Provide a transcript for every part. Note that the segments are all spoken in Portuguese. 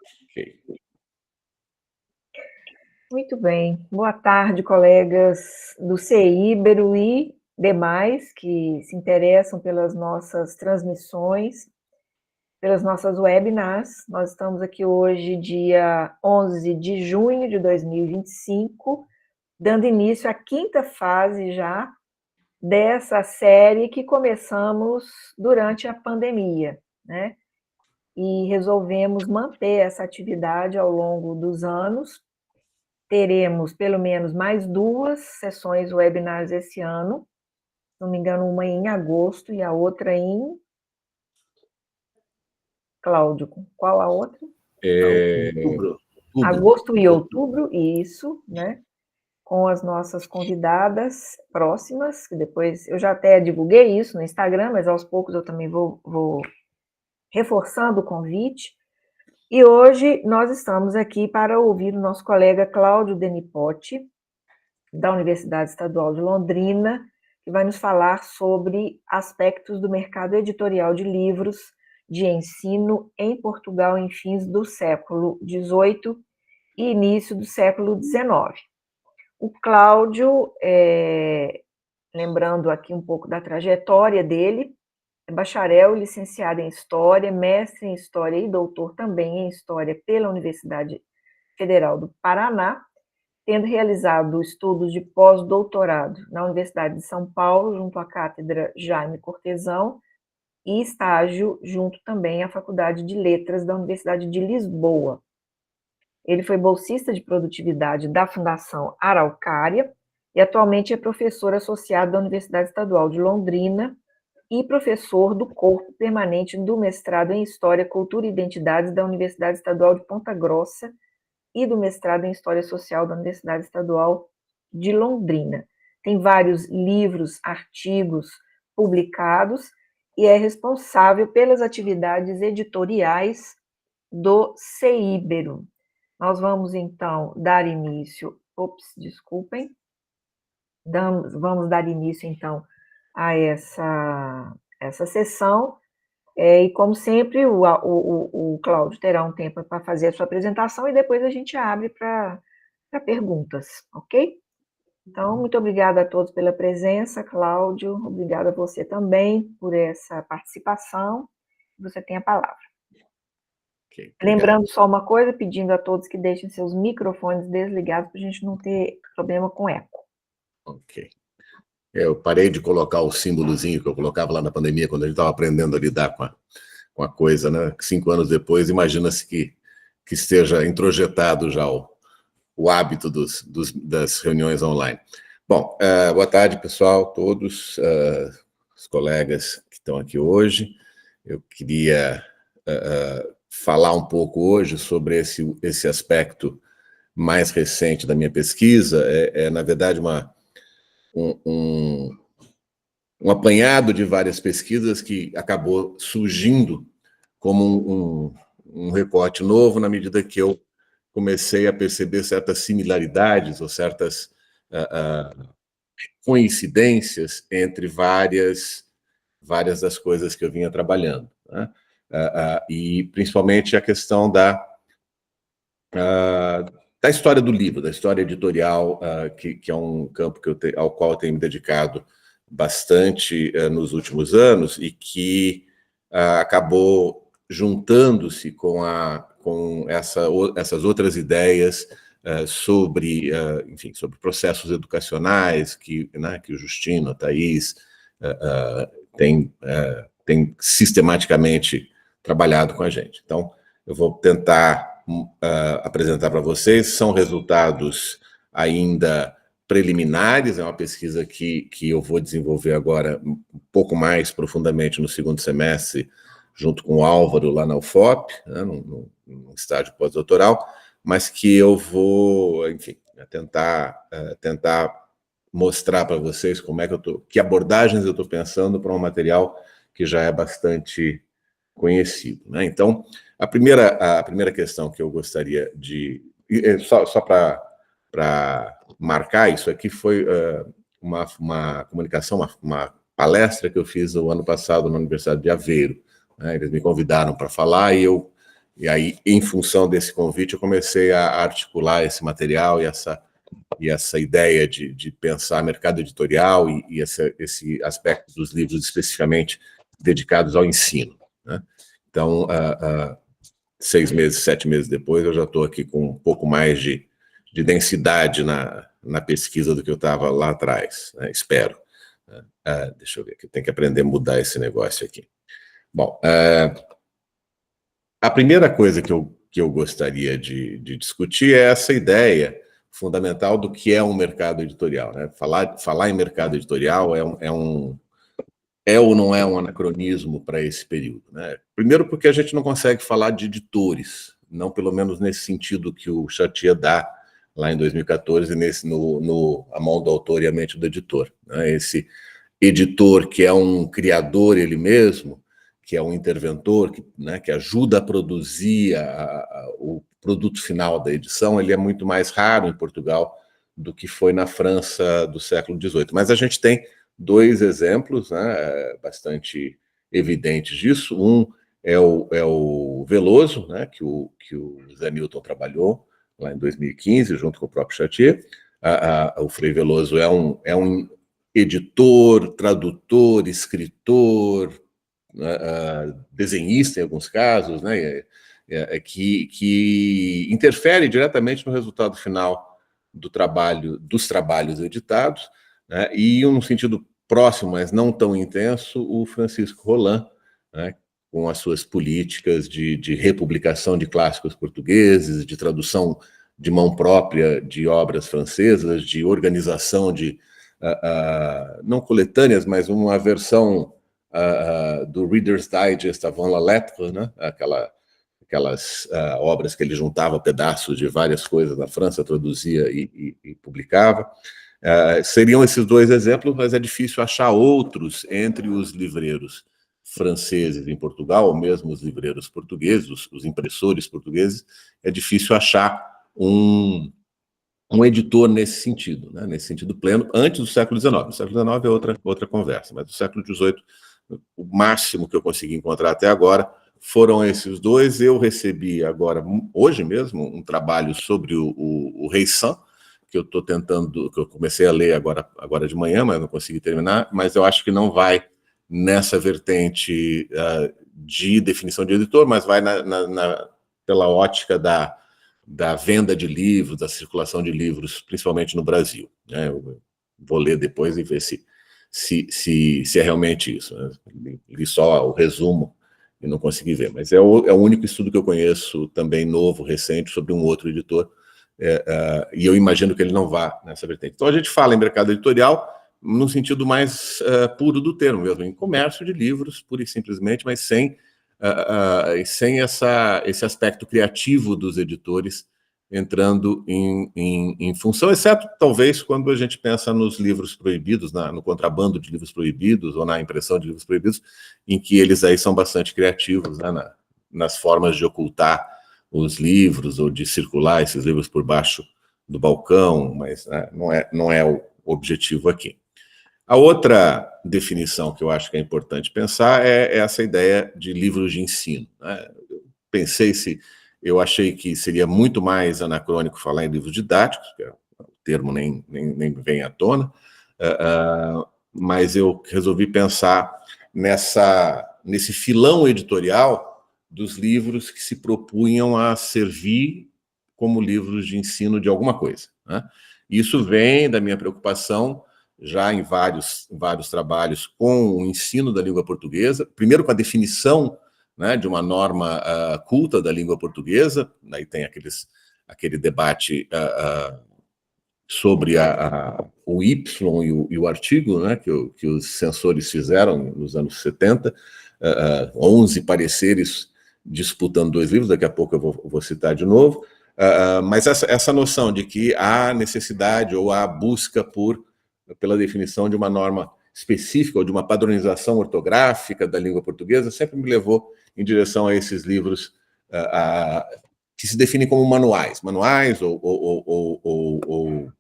Ok. Muito bem. Boa tarde, colegas do CIBERO e demais que se interessam pelas nossas transmissões, pelas nossas webinars. Nós estamos aqui hoje, dia 11 de junho de 2025, dando início à quinta fase já dessa série que começamos durante a pandemia, né? E resolvemos manter essa atividade ao longo dos anos. Teremos pelo menos mais 2 sessões webinars esse ano, se não me engano, uma em agosto e a outra em... Cláudio, qual a outra? Outubro. Agosto e outubro, isso, né? Com as nossas convidadas próximas, que depois eu já até divulguei isso no Instagram, mas aos poucos eu também vou reforçando o convite. E hoje nós estamos aqui para ouvir o nosso colega Cláudio Denipotti, da Universidade Estadual de Londrina, que vai nos falar sobre aspectos do mercado editorial de livros de ensino em Portugal em fins do século XVIII e início do século XIX. O Cláudio, lembrando aqui um pouco da trajetória dele, é bacharel e licenciado em História, mestre em História e doutor também em História pela Universidade Federal do Paraná, tendo realizado estudos de pós-doutorado na Universidade de São Paulo, junto à Cátedra Jaime Cortesão, e estágio junto também à Faculdade de Letras da Universidade de Lisboa. Ele foi bolsista de produtividade da Fundação Araucária e atualmente é professor associado da Universidade Estadual de Londrina e professor do corpo permanente do mestrado em História, Cultura e Identidades da Universidade Estadual de Ponta Grossa e do mestrado em História Social da Universidade Estadual de Londrina. Tem vários livros, artigos publicados e é responsável pelas atividades editoriais do CIBERO. Nós vamos, então, dar início... Vamos dar início, então, a essa sessão. E, como sempre, o Cláudio terá um tempo para fazer a sua apresentação e depois a gente abre para perguntas, ok? Então, muito obrigada a todos pela presença, Cláudio. Obrigada a você também por essa participação. Você tem a palavra. Okay, lembrando só uma coisa, pedindo a todos que deixem seus microfones desligados para a gente não ter problema com eco. Ok. Eu parei de colocar o símbolozinho que eu colocava lá na pandemia, quando a gente estava aprendendo a lidar com a coisa, né? 5 anos depois, imagina-se que esteja introjetado já o hábito das reuniões online. Bom, boa tarde, pessoal, todos os colegas que estão aqui hoje. Eu queria falar um pouco hoje sobre esse aspecto mais recente da minha pesquisa. Na verdade, um apanhado de várias pesquisas que acabou surgindo como um recorte novo na medida que eu comecei a perceber certas similaridades ou certas coincidências entre várias das coisas que eu vinha trabalhando, né? E principalmente a questão da história do livro, da história editorial, que é um campo ao qual eu tenho me dedicado bastante nos últimos anos e que acabou juntando-se com essas outras ideias sobre, enfim, sobre processos educacionais que o Justino, a Thaís tem sistematicamente trabalhado com a gente. Então, eu vou tentar apresentar para vocês. São resultados ainda preliminares, é uma pesquisa que eu vou desenvolver agora um pouco mais profundamente no segundo semestre, junto com o Álvaro lá na UFOP, né, no estágio pós-doutoral, mas que eu vou, enfim, tentar mostrar para vocês que abordagens eu estou pensando para um material que já é bastante conhecido, né? Então, a primeira questão que eu gostaria de... Só para marcar, isso aqui foi uma comunicação, uma palestra que eu fiz no ano passado na Universidade de Aveiro, né? Eles me convidaram para falar e eu E aí, em função desse convite, eu comecei a articular esse material e essa ideia de pensar mercado editorial e esse aspecto dos livros especificamente dedicados ao ensino, né? Então, 6 meses, 7 meses depois, eu já estou aqui com um pouco mais de densidade na pesquisa do que eu estava lá atrás, né? Espero. Deixa eu ver aqui, tem que aprender a mudar esse negócio aqui. Bom, a primeira coisa que eu gostaria de discutir é essa ideia fundamental do que é um mercado editorial, né? Falar em mercado editorial é ou não é um anacronismo para esse período, né? Primeiro porque a gente não consegue falar de editores, não pelo menos nesse sentido que o Chartier dá lá em 2014, no A Mão do Autor e a Mente do Editor, né? Esse editor que é um criador ele mesmo, que é um interventor, né, que ajuda a produzir o produto final da edição, ele é muito mais raro em Portugal do que foi na França do século XVIII. Mas a gente tem 2 exemplos, né, bastante evidentes disso. Um é o Veloso, né, que o Zé Newton trabalhou lá em 2015, junto com o próprio Chartier. O Frei Veloso é um editor, tradutor, escritor, desenhista em alguns casos, né, que interfere diretamente no resultado final dos trabalhos editados, né, e num sentido próximo, mas não tão intenso, o Francisco Rolin, né, com as suas políticas de republicação de clássicos portugueses, de tradução de mão própria de obras francesas, de organização de não coletâneas, mas uma versão do Reader's Digest avant la lettre, né? Aquelas obras que ele juntava pedaços de várias coisas da França, traduzia e publicava. Seriam esses 2 exemplos, mas é difícil achar outros entre os livreiros franceses em Portugal, ou mesmo os livreiros portugueses, os impressores portugueses, é difícil achar um editor nesse sentido, né, nesse sentido pleno, antes do século XIX. O século XIX é outra conversa, mas do século XVIII, o máximo que eu consegui encontrar até agora foram esses 2. Eu recebi agora, hoje mesmo, um trabalho sobre o Rei San, que eu estou tentando, que eu comecei a ler agora de manhã, mas não consegui terminar, mas eu acho que não vai nessa vertente de definição de editor, mas vai pela ótica da venda de livros, da circulação de livros, principalmente no Brasil, né? Eu vou ler depois e ver se é realmente isso, né? Li só o resumo e não consegui ver, mas é o único estudo que eu conheço, também novo, recente, sobre um outro editor, e eu imagino que ele não vá nessa vertente. Então a gente fala em mercado editorial no sentido mais puro do termo mesmo, em comércio de livros, pura e simplesmente, mas sem esse aspecto criativo dos editores entrando em função, exceto talvez quando a gente pensa nos livros proibidos, no contrabando de livros proibidos ou na impressão de livros proibidos, em que eles aí são bastante criativos, né, nas formas de ocultar os livros ou de circular esses livros por baixo do balcão, mas não é o objetivo aqui. A outra definição que eu acho que é importante pensar é essa ideia de livros de ensino, né? Eu achei que seria muito mais anacrônico falar em livros didáticos, que o termo nem vem à tona, mas eu resolvi pensar nesse filão editorial dos livros que se propunham a servir como livros de ensino de alguma coisa, né? Isso vem da minha preocupação já em vários trabalhos com o ensino da língua portuguesa, primeiro com a definição, né, de uma norma culta da língua portuguesa, aí tem aquele debate sobre o Y e o artigo, né, que os censores fizeram nos anos 70, 11 pareceres disputando 2 livros, daqui a pouco eu vou citar de novo, mas essa noção de que há necessidade ou há busca pela definição de uma norma específica ou de uma padronização ortográfica da língua portuguesa sempre me levou em direção a esses livros que se definem como manuais ou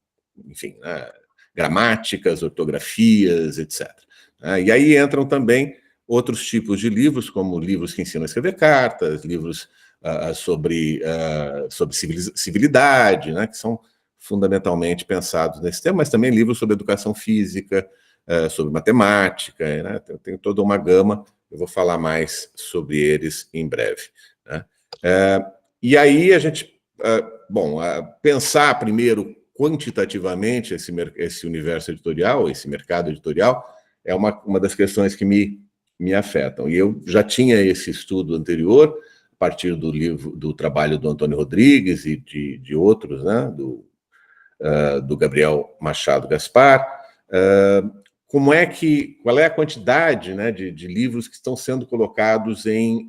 enfim, gramáticas, ortografias, etc. E aí entram também outros tipos de livros, como livros que ensinam a escrever cartas, livros sobre civilidade, né, que são fundamentalmente pensados nesse tema, mas também livros sobre educação física, sobre matemática, né, tem toda uma gama, eu vou falar mais sobre eles em breve, né. E aí a gente, pensar primeiro quantitativamente esse universo editorial, esse mercado editorial, é uma das questões que me afetam. E eu já tinha esse estudo anterior, a partir do trabalho do Antônio Rodrigues e de outros, né, do Gabriel Machado Gaspar. Qual é a quantidade, né, de livros que estão sendo colocados em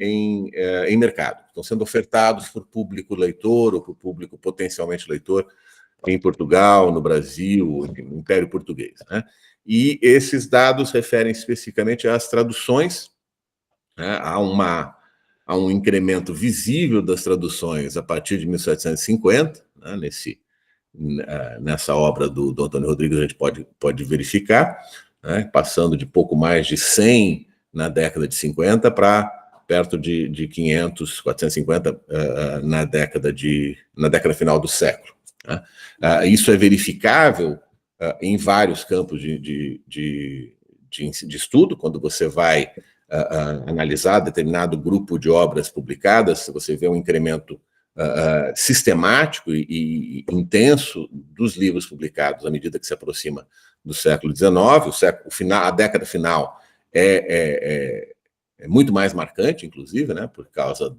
mercado, estão sendo ofertados por público leitor ou por público potencialmente leitor em Portugal, no Brasil, enfim, no Império Português, né? E esses dados referem especificamente às traduções, né? Há um incremento visível das traduções a partir de 1750, né? Nessa obra do Antônio Rodrigues a gente pode verificar, né? Passando de pouco mais de 100 na década de 50 para perto de 500, 450 na década final do século, né? Isso é verificável em vários campos de estudo, quando você vai analisar determinado grupo de obras publicadas, você vê um incremento sistemático e intenso dos livros publicados à medida que se aproxima do século XIX. A década final é muito mais marcante, inclusive, né, por causa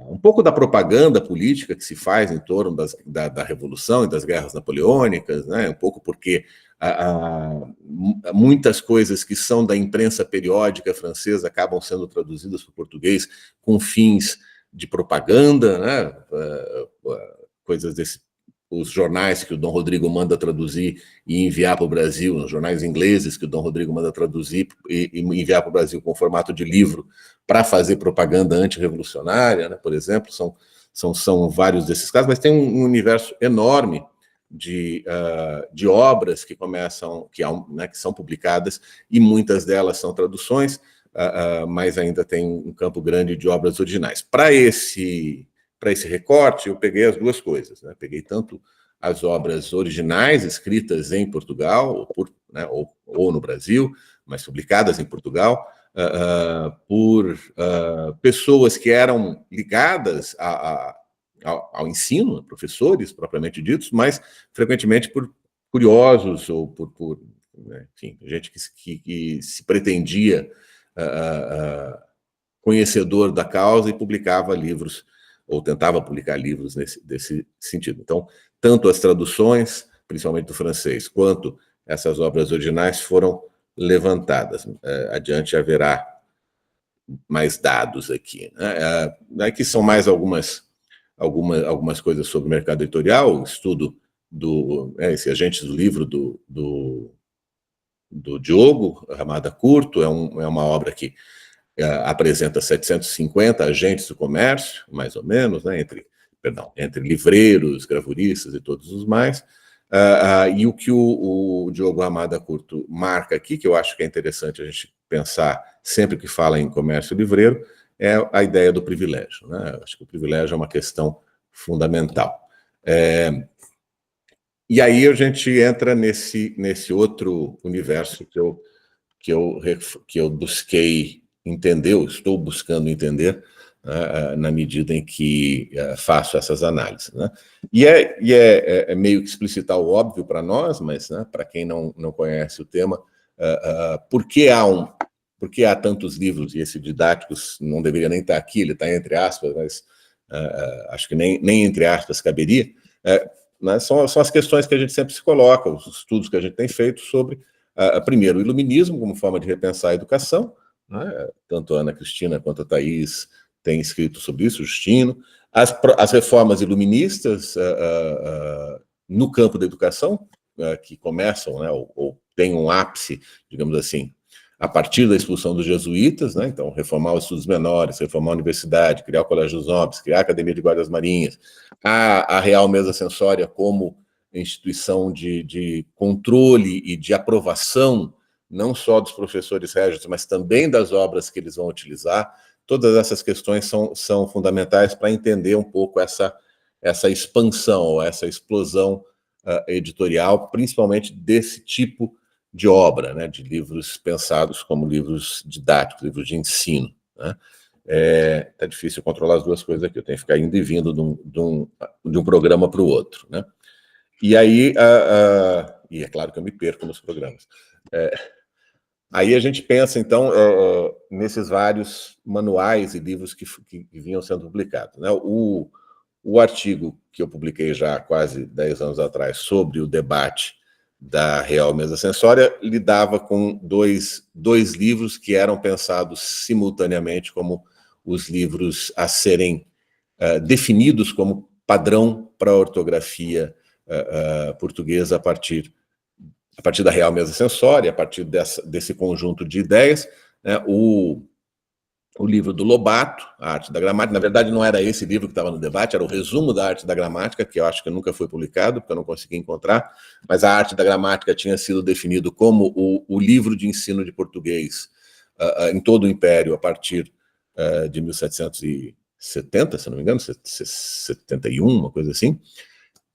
um pouco da propaganda política que se faz em torno da Revolução e das guerras napoleônicas, né, um pouco porque muitas coisas que são da imprensa periódica francesa acabam sendo traduzidas para o português com fins de propaganda, né, coisas os jornais que o Dom Rodrigo manda traduzir e enviar para o Brasil, os jornais ingleses que o Dom Rodrigo manda traduzir e enviar para o Brasil com formato de livro para fazer propaganda antirrevolucionária, né, por exemplo, são vários desses casos, mas tem um universo enorme de obras que são publicadas, e muitas delas são traduções, mas ainda tem um campo grande de obras originais. Para esse recorte, eu peguei as duas coisas, né? Peguei tanto as obras originais escritas em Portugal, ou no Brasil, mas publicadas em Portugal, por pessoas que eram ligadas ao ensino, professores propriamente ditos, mas frequentemente por curiosos ou por enfim, gente que se pretendia conhecedor da causa e publicava livros, ou tentava publicar livros desse sentido. Então, tanto as traduções, principalmente do francês, quanto essas obras originais foram levantadas. Adiante haverá mais dados aqui, né? Aqui são mais algumas coisas sobre o mercado editorial, o estudo esse agente do livro do Diogo Ramada Curto, é uma obra que apresenta 750 agentes do comércio, mais ou menos, né, entre livreiros, gravuristas e todos os mais. E o que o Diogo Ramada Curto marca aqui, que eu acho que é interessante a gente pensar sempre que fala em comércio livreiro, é a ideia do privilégio, né? Eu acho que o privilégio é uma questão fundamental. E aí a gente entra nesse outro universo que eu busquei entender, ou estou buscando entender, na medida em que faço essas análises, né? E é meio que explicitar o óbvio para nós, mas, né, para quem não conhece o tema, por que há tantos livros, e esse Didáticos não deveria nem estar aqui, ele está entre aspas, mas acho que nem entre aspas caberia, né, são as questões que a gente sempre se coloca, os estudos que a gente tem feito sobre, primeiro, o iluminismo como forma de repensar a educação, né? Tanto a Ana Cristina quanto a Thaís têm escrito sobre isso, o Justino, as reformas iluministas no campo da educação, que começam, né, ou têm um ápice, digamos assim, a partir da expulsão dos jesuítas, né? Então, reformar os estudos menores, reformar a universidade, criar o Colégio dos Nobres, criar a Academia de Guardas Marinhas, a Real Mesa Censória como instituição de controle e de aprovação, não só dos professores régios, mas também das obras que eles vão utilizar. Todas essas questões são fundamentais para entender um pouco essa expansão, essa explosão editorial, principalmente desse tipo de obra, né, de livros pensados como livros didáticos, livros de ensino, né? Tá difícil controlar as duas coisas aqui, eu tenho que ficar indo e vindo de um programa para o outro, né? E aí, e é claro que eu me perco nos programas. Aí a gente pensa, então, nesses vários manuais e livros que vinham sendo publicados, né? O artigo que eu publiquei já há quase 10 anos atrás sobre o debate da Real Mesa Censória lidava com dois livros que eram pensados simultaneamente como os livros a serem definidos como padrão para a ortografia portuguesa a partir da Real Mesa Censória, a partir desse conjunto de ideias, né? O livro do Lobato, A Arte da Gramática, na verdade não era esse livro que estava no debate, era o resumo da Arte da Gramática, que eu acho que nunca foi publicado, porque eu não consegui encontrar, mas a Arte da Gramática tinha sido definido como o livro de ensino de português em todo o Império, a partir de 1770, se não me engano, 71, uma coisa assim,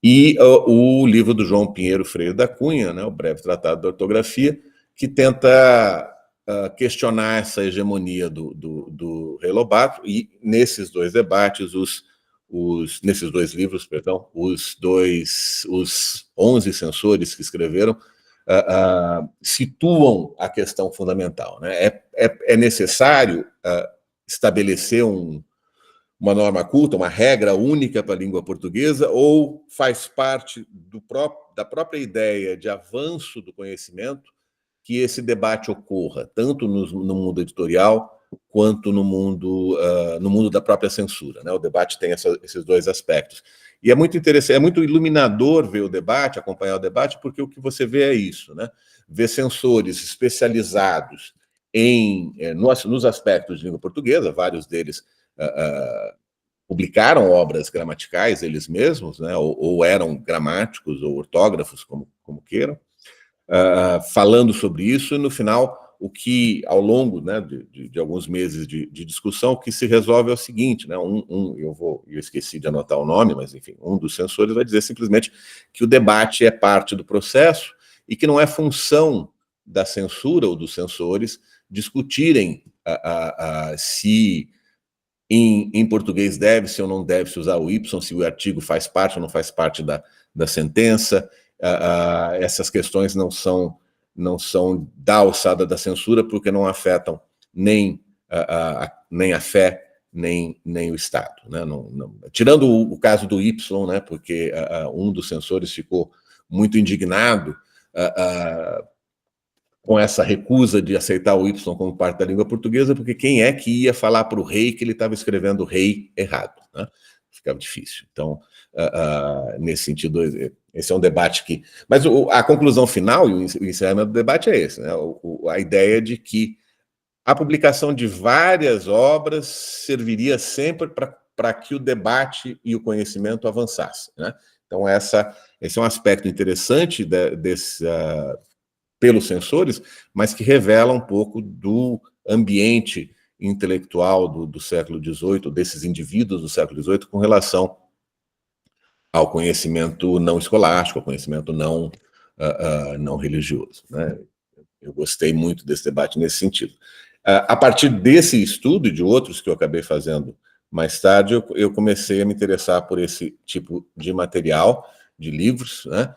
e o livro do João Pinheiro Freire da Cunha, né, o Breve Tratado da Ortografia, que tenta questionar essa hegemonia do Rei Lobato, e nesses dois debates, nesses dois livros, perdão, os 11 censores que escreveram situam a questão fundamental, né? É necessário estabelecer uma norma culta, uma regra única para a língua portuguesa, ou faz parte da própria ideia de avanço do conhecimento que esse debate ocorra, tanto no mundo editorial quanto no mundo da própria censura, né? O debate tem esses dois aspectos. E é muito interessante, é muito iluminador ver o debate, acompanhar o debate, porque o que você vê é isso, né? Ver censores especializados nos aspectos de língua portuguesa, vários deles publicaram obras gramaticais eles mesmos, né? Ou eram gramáticos ou ortógrafos, como queiram, falando sobre isso, e no final, o que, ao longo, né, de alguns meses de discussão, o que se resolve é o seguinte, né, eu esqueci de anotar o nome, mas enfim, um dos censores vai dizer simplesmente que o debate é parte do processo e que não é função da censura ou dos censores discutirem se em português deve-se ou não deve-se usar o Y, se o artigo faz parte ou não faz parte da sentença. Essas questões não são da alçada da censura, porque não afetam nem a fé, nem o Estado, né? Tirando o caso do Y, né, porque um dos censores ficou muito indignado com essa recusa de aceitar o Y como parte da língua portuguesa, porque quem é que ia falar para o rei que ele estava escrevendo rei errado, né? Ficava difícil. Então, nesse sentido, esse é um debate que... Mas a conclusão final e o encerramento do debate é esse, né? A ideia de que a publicação de várias obras serviria sempre para que o debate e o conhecimento avançassem, né? Então, esse é um aspecto interessante pelos censores, mas que revela um pouco do ambiente intelectual do século XVIII, desses indivíduos do século XVIII, com relação ao conhecimento não escolástico, ao conhecimento não religioso, né? Eu gostei muito desse debate nesse sentido. A partir desse estudo e de outros que eu acabei fazendo mais tarde, eu comecei a me interessar por esse tipo de material, de livros, né?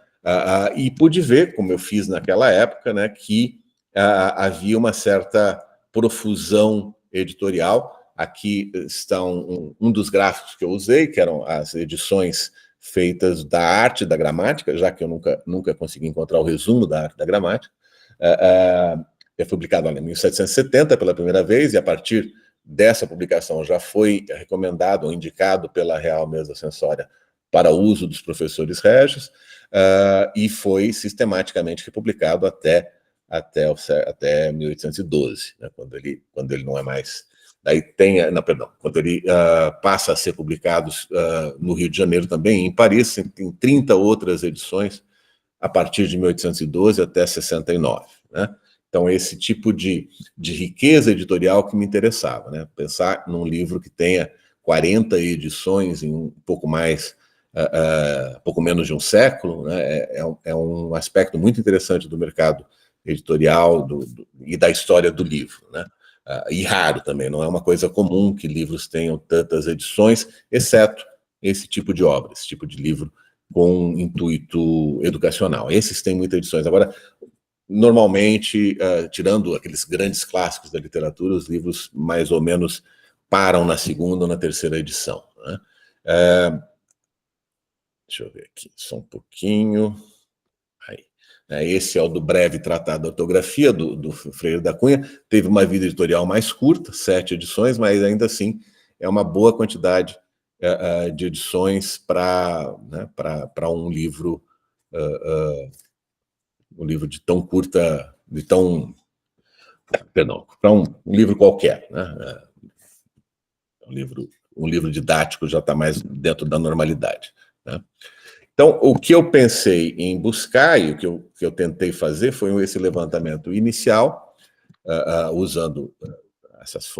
E pude ver, como eu fiz naquela época, né, que havia uma certa profusão editorial. Aqui estão um dos gráficos que eu usei, que eram as edições feitas da Arte da Gramática, já que eu nunca consegui encontrar o resumo da Arte da Gramática. É publicado em 1770 pela primeira vez, e a partir dessa publicação já foi recomendado ou indicado pela Real Mesa Censória para uso dos professores régios, e foi sistematicamente republicado até 1812, né, quando ele não é mais... Daí quando ele passa a ser publicado no Rio de Janeiro também, em Paris, tem 30 outras edições a partir de 1812 até 69, né? Então, esse tipo de riqueza editorial que me interessava, né? Pensar num livro que tenha 40 edições em um pouco mais, pouco menos de um século, né? É um aspecto muito interessante do mercado editorial e da história do livro, né? E raro também, não é uma coisa comum que livros tenham tantas edições, exceto esse tipo de obra, esse tipo de livro com intuito educacional. Esses têm muitas edições. Agora, normalmente, tirando aqueles grandes clássicos da literatura, os livros mais ou menos param na segunda ou na terceira edição, né? Deixa eu ver aqui, só um pouquinho. Aí. Esse é o do Breve Tratado da Ortografia, do Freire da Cunha. Teve uma vida editorial mais curta, 7 edições, mas ainda assim é uma boa quantidade de edições para, né, um livro de tão curta, perdão, para um livro qualquer, né? Um livro didático já está mais dentro da normalidade, né? Então, o que eu pensei em buscar e o que eu tentei fazer foi esse levantamento inicial, usando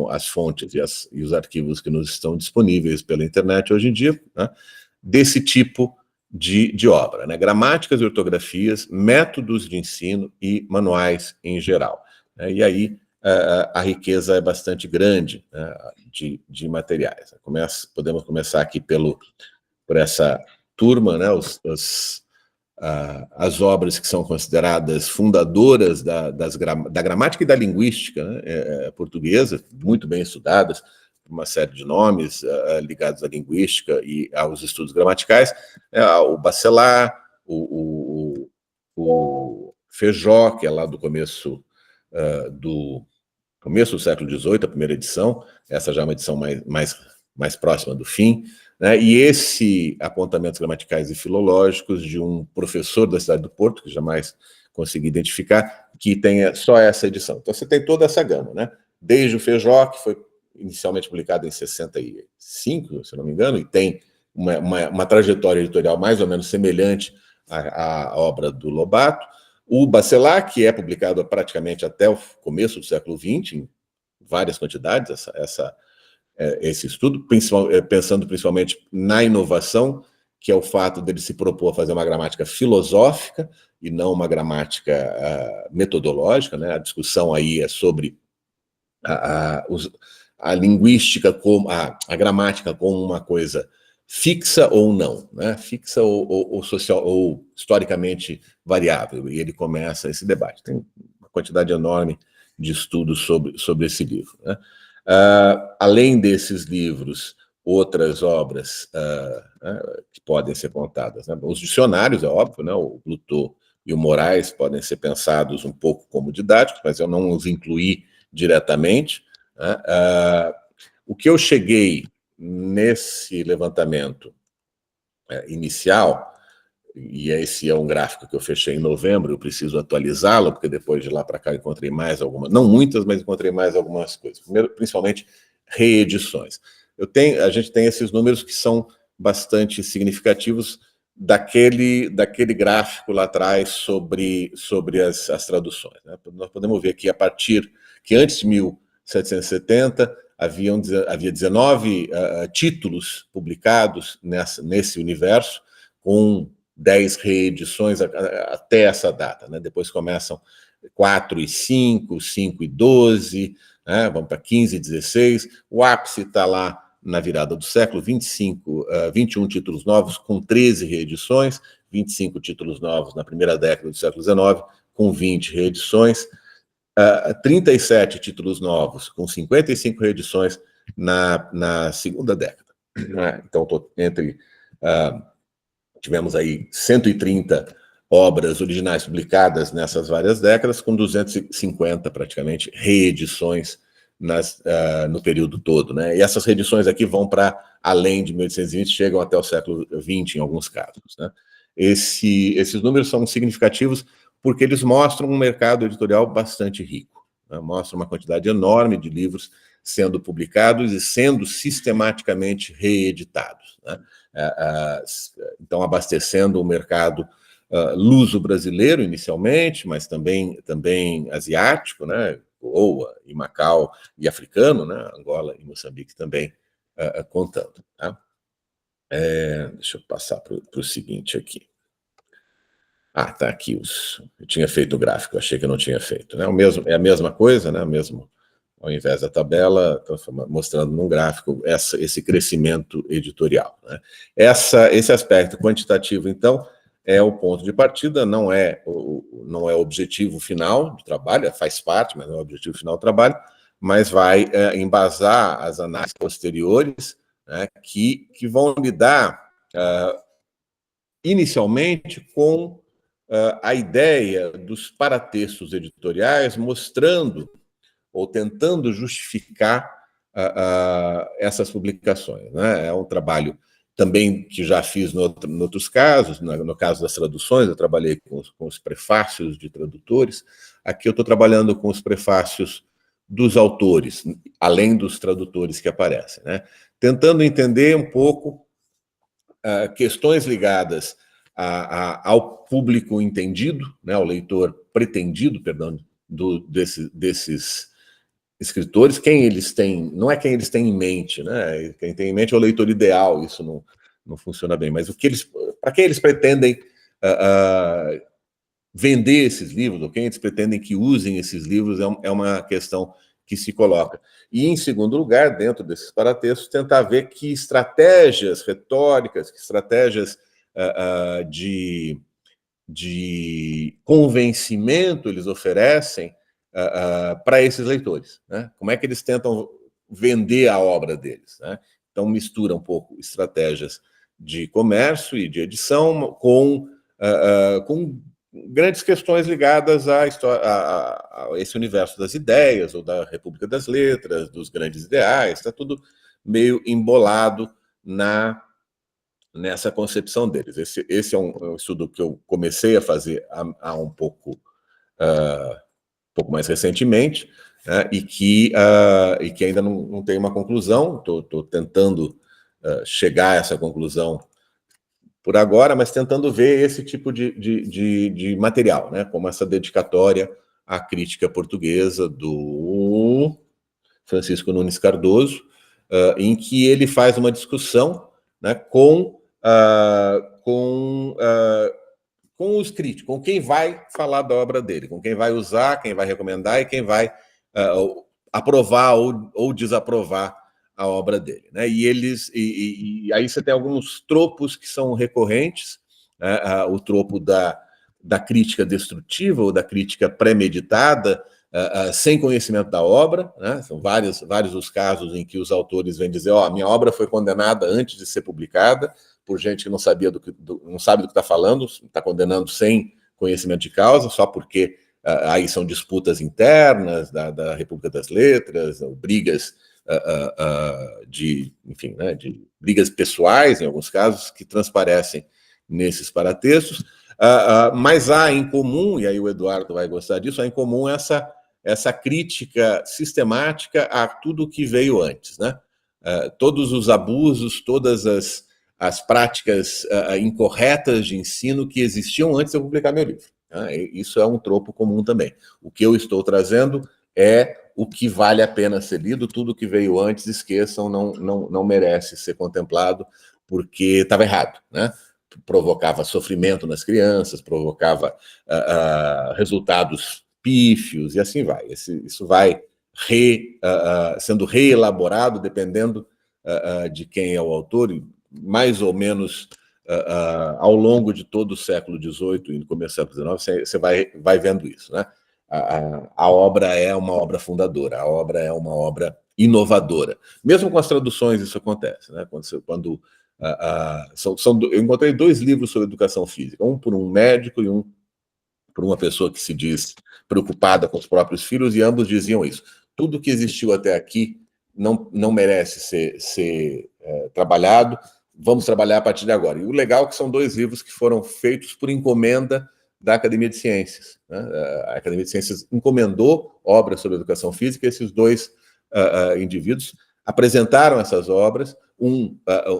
as fontes e os arquivos que nos estão disponíveis pela internet hoje em dia, né, desse tipo de obra, né? Gramáticas e ortografias, métodos de ensino e manuais em geral, né? E aí a riqueza é bastante grande, né, de materiais. Podemos começar aqui por essa turma, né, as obras que são consideradas fundadoras da gramática e da linguística, né, portuguesa, muito bem estudadas, uma série de nomes ligados à linguística e aos estudos gramaticais, o Bachelard, o Feijó, que é lá do começo do século XVIII, a primeira edição, essa já é uma edição mais próxima do fim, né? E esse apontamentos gramaticais e filológicos de um professor da cidade do Porto, que jamais consegui identificar, que tenha só essa edição. Então você tem toda essa gama, né? Desde o Feijó, que foi inicialmente publicado em 65, se não me engano, e tem uma trajetória editorial mais ou menos semelhante à obra do Lobato. O Bachelard, que é publicado praticamente até o começo do século XX, em várias quantidades, esse estudo, pensando principalmente na inovação, que é o fato dele se propor a fazer uma gramática filosófica e não uma gramática metodológica, né? A discussão aí é sobre a linguística, a gramática como uma coisa fixa ou não, né? Fixa ou social, ou historicamente variável, e ele começa esse debate. Tem uma quantidade enorme de estudos sobre esse livro, né? Além desses livros, outras obras que podem ser contadas, né? Os dicionários, é óbvio, né? O Blutot e o Moraes podem ser pensados um pouco como didáticos, mas eu não os incluí diretamente, né? O que eu cheguei nesse levantamento inicial, e esse é um gráfico que eu fechei em novembro, eu preciso atualizá-lo, porque depois de lá para cá eu encontrei mais algumas, não muitas, mas encontrei mais algumas coisas. Primeiro, principalmente, reedições. A gente tem esses números que são bastante significativos daquele gráfico lá atrás sobre as traduções, né? Nós podemos ver que que antes de 1770 havia 19 títulos publicados nesse universo, com 10 reedições até essa data, né? Depois começam 4 e 5, 5 e 12, né? Vamos para 15 e 16. O ápice está lá na virada do século, 21 títulos novos com 13 reedições, 25 títulos novos na primeira década do século XIX, com 20 reedições, 37 títulos novos com 55 reedições na segunda década. Então, tivemos aí 130 obras originais publicadas nessas várias décadas, com 250, praticamente, reedições no período todo, né? E essas reedições aqui vão para além de 1820, chegam até o século XX, em alguns casos, né? Esses números são significativos porque eles mostram um mercado editorial bastante rico, né? Mostram uma quantidade enorme de livros sendo publicados e sendo sistematicamente reeditados, né? Então, abastecendo o mercado luso-brasileiro inicialmente, mas também asiático, né? Goa e Macau, e africano, né? Angola e Moçambique também contando. Tá? Deixa eu passar para o seguinte aqui. Tá aqui eu tinha feito o gráfico, achei que eu não tinha feito. Né? É a mesma coisa, né? Ao invés da tabela, mostrando num gráfico esse crescimento editorial. Né? Esse aspecto quantitativo, então, é o ponto de partida, não é o objetivo final do trabalho, faz parte, mas não é o objetivo final do trabalho, mas vai embasar as análises posteriores, né, que vão lidar inicialmente com a ideia dos paratextos editoriais mostrando ou tentando justificar essas publicações. Né? É um trabalho também que já fiz em outros casos, no caso das traduções, eu trabalhei com os prefácios de tradutores, aqui eu estou trabalhando com os prefácios dos autores, além dos tradutores que aparecem, né? Tentando entender um pouco questões ligadas ao público entendido, né, ao leitor pretendido, perdão, desses escritores, quem eles têm, não é quem eles têm em mente, né? Quem tem em mente é o leitor ideal, isso não funciona bem, mas para quem eles pretendem vender esses livros, ou quem eles pretendem que usem esses livros, é uma questão que se coloca. E, em segundo lugar, dentro desses paratextos, tentar ver que estratégias retóricas, que estratégias de convencimento eles oferecem para esses leitores. Né? Como é que eles tentam vender a obra deles? Né? Então, mistura um pouco estratégias de comércio e de edição com grandes questões ligadas a esse universo das ideias, ou da República das Letras, dos grandes ideais, está tudo meio embolado nessa concepção deles. Esse é um estudo que eu comecei a fazer há um pouco mais recentemente, né, e que ainda não tem uma conclusão. Estou tentando chegar a essa conclusão por agora, mas tentando ver esse tipo de material, né, como essa dedicatória à crítica portuguesa do Francisco Nunes Cardoso, em que ele faz uma discussão, né, com os críticos, com quem vai falar da obra dele, com quem vai usar, quem vai recomendar e quem vai aprovar ou desaprovar a obra dele. Né? E aí você tem alguns tropos que são recorrentes, né? O tropo da crítica destrutiva ou da crítica premeditada, sem conhecimento da obra. Né? São vários os casos em que os autores vêm dizer: minha obra foi condenada antes de ser publicada, por gente que não sabe do que está falando, está condenando sem conhecimento de causa, só porque aí são disputas internas da República das Letras, ou brigas enfim, né, de brigas pessoais, em alguns casos, que transparecem nesses paratextos. Mas há em comum, e aí o Eduardo vai gostar disso, há em comum essa crítica sistemática a tudo que veio antes, né? Todos os abusos, todas as práticas incorretas de ensino que existiam antes de eu publicar meu livro. Isso é um tropo comum também. O que eu estou trazendo é o que vale a pena ser lido, tudo que veio antes, esqueçam, não merece ser contemplado, porque estava errado, né? Provocava sofrimento nas crianças, provocava resultados pífios, e assim vai. Isso vai sendo reelaborado, dependendo de quem é o autor, e mais ou menos ao longo de todo o século XVIII e no começo do século XIX, você vai vendo isso, né? A obra é uma obra fundadora, a obra é uma obra inovadora. Mesmo com as traduções isso acontece, né? Eu encontrei 2 livros sobre educação física, um por um médico e um por uma pessoa que se diz preocupada com os próprios filhos, e ambos diziam isso. Tudo que existiu até aqui não merece ser trabalhado, vamos trabalhar a partir de agora. E o legal é que são 2 livros que foram feitos por encomenda da Academia de Ciências. Né? A Academia de Ciências encomendou obras sobre educação física, e esses 2 indivíduos apresentaram essas obras, um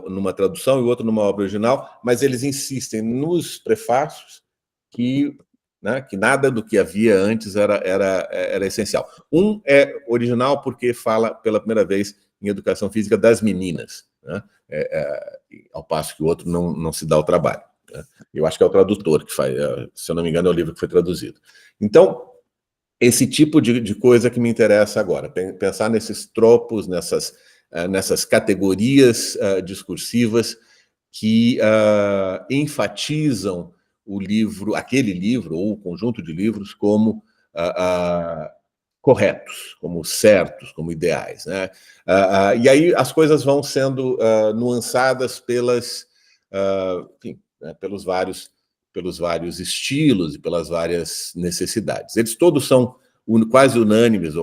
numa tradução e o outro numa obra original, mas eles insistem nos prefácios né, que nada do que havia antes era essencial. Um é original porque fala pela primeira vez em educação física das meninas, né, ao passo que o outro não se dá o trabalho. Né. Eu acho que é o tradutor que faz, se eu não me engano, é o livro que foi traduzido. Então, esse tipo de coisa que me interessa agora, pensar nesses tropos, nessas categorias discursivas que enfatizam o livro, aquele livro ou o conjunto de livros como corretos, como certos, como ideais, né? E aí as coisas vão sendo nuançadas enfim, né, pelos vários estilos e pelas várias necessidades. Eles todos são quase unânimes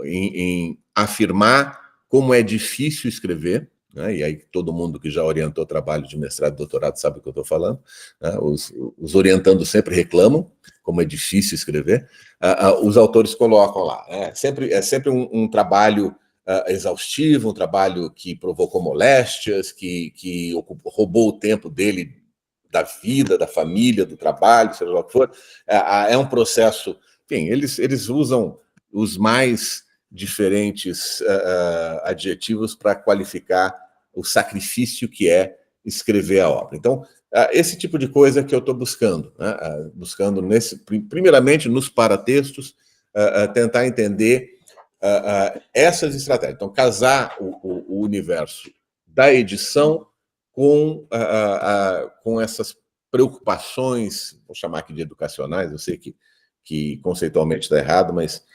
em afirmar como é difícil escrever, né? E aí todo mundo que já orientou trabalho de mestrado e doutorado sabe o que eu estou falando, né? Os orientandos sempre reclamam como é difícil escrever. Os autores colocam lá, né? É sempre um trabalho exaustivo, um trabalho que provocou moléstias, que roubou o tempo dele, da vida, da família, do trabalho, seja lá o que for. É um processo... Enfim, eles usam os mais diferentes adjetivos para qualificar o sacrifício que é escrever a obra. Então, esse tipo de coisa que eu estou buscando, né? Buscando, primeiramente, nos paratextos, tentar entender essas estratégias. Então, casar o universo da edição com essas preocupações, vou chamar aqui de educacionais, eu sei que conceitualmente está errado, mas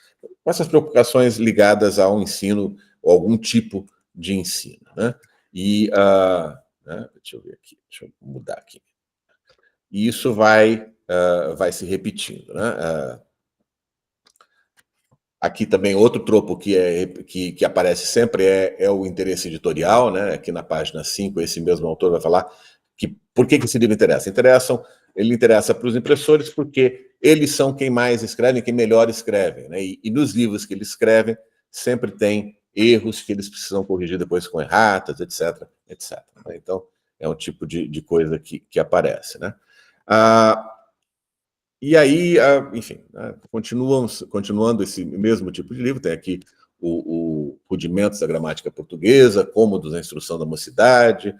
com essas preocupações ligadas ao ensino, ou algum tipo de ensino, né? Né, deixa eu ver aqui, deixa eu mudar aqui. E isso vai se repetindo, né? Aqui também outro tropo que aparece sempre é o interesse editorial, né? Aqui na página 5, esse mesmo autor vai falar por que esse livro interessa. Ele interessa para os impressores porque eles são quem mais escrevem, quem melhor escrevem, né? E nos livros que eles escrevem sempre tem erros que eles precisam corrigir depois com erratas, etc, etc. Então, é um tipo de coisa que aparece, né? E aí, enfim, né, continuando esse mesmo tipo de livro, tem aqui o Rudimentos da Gramática Portuguesa, Cômodos da Instrução da Mocidade,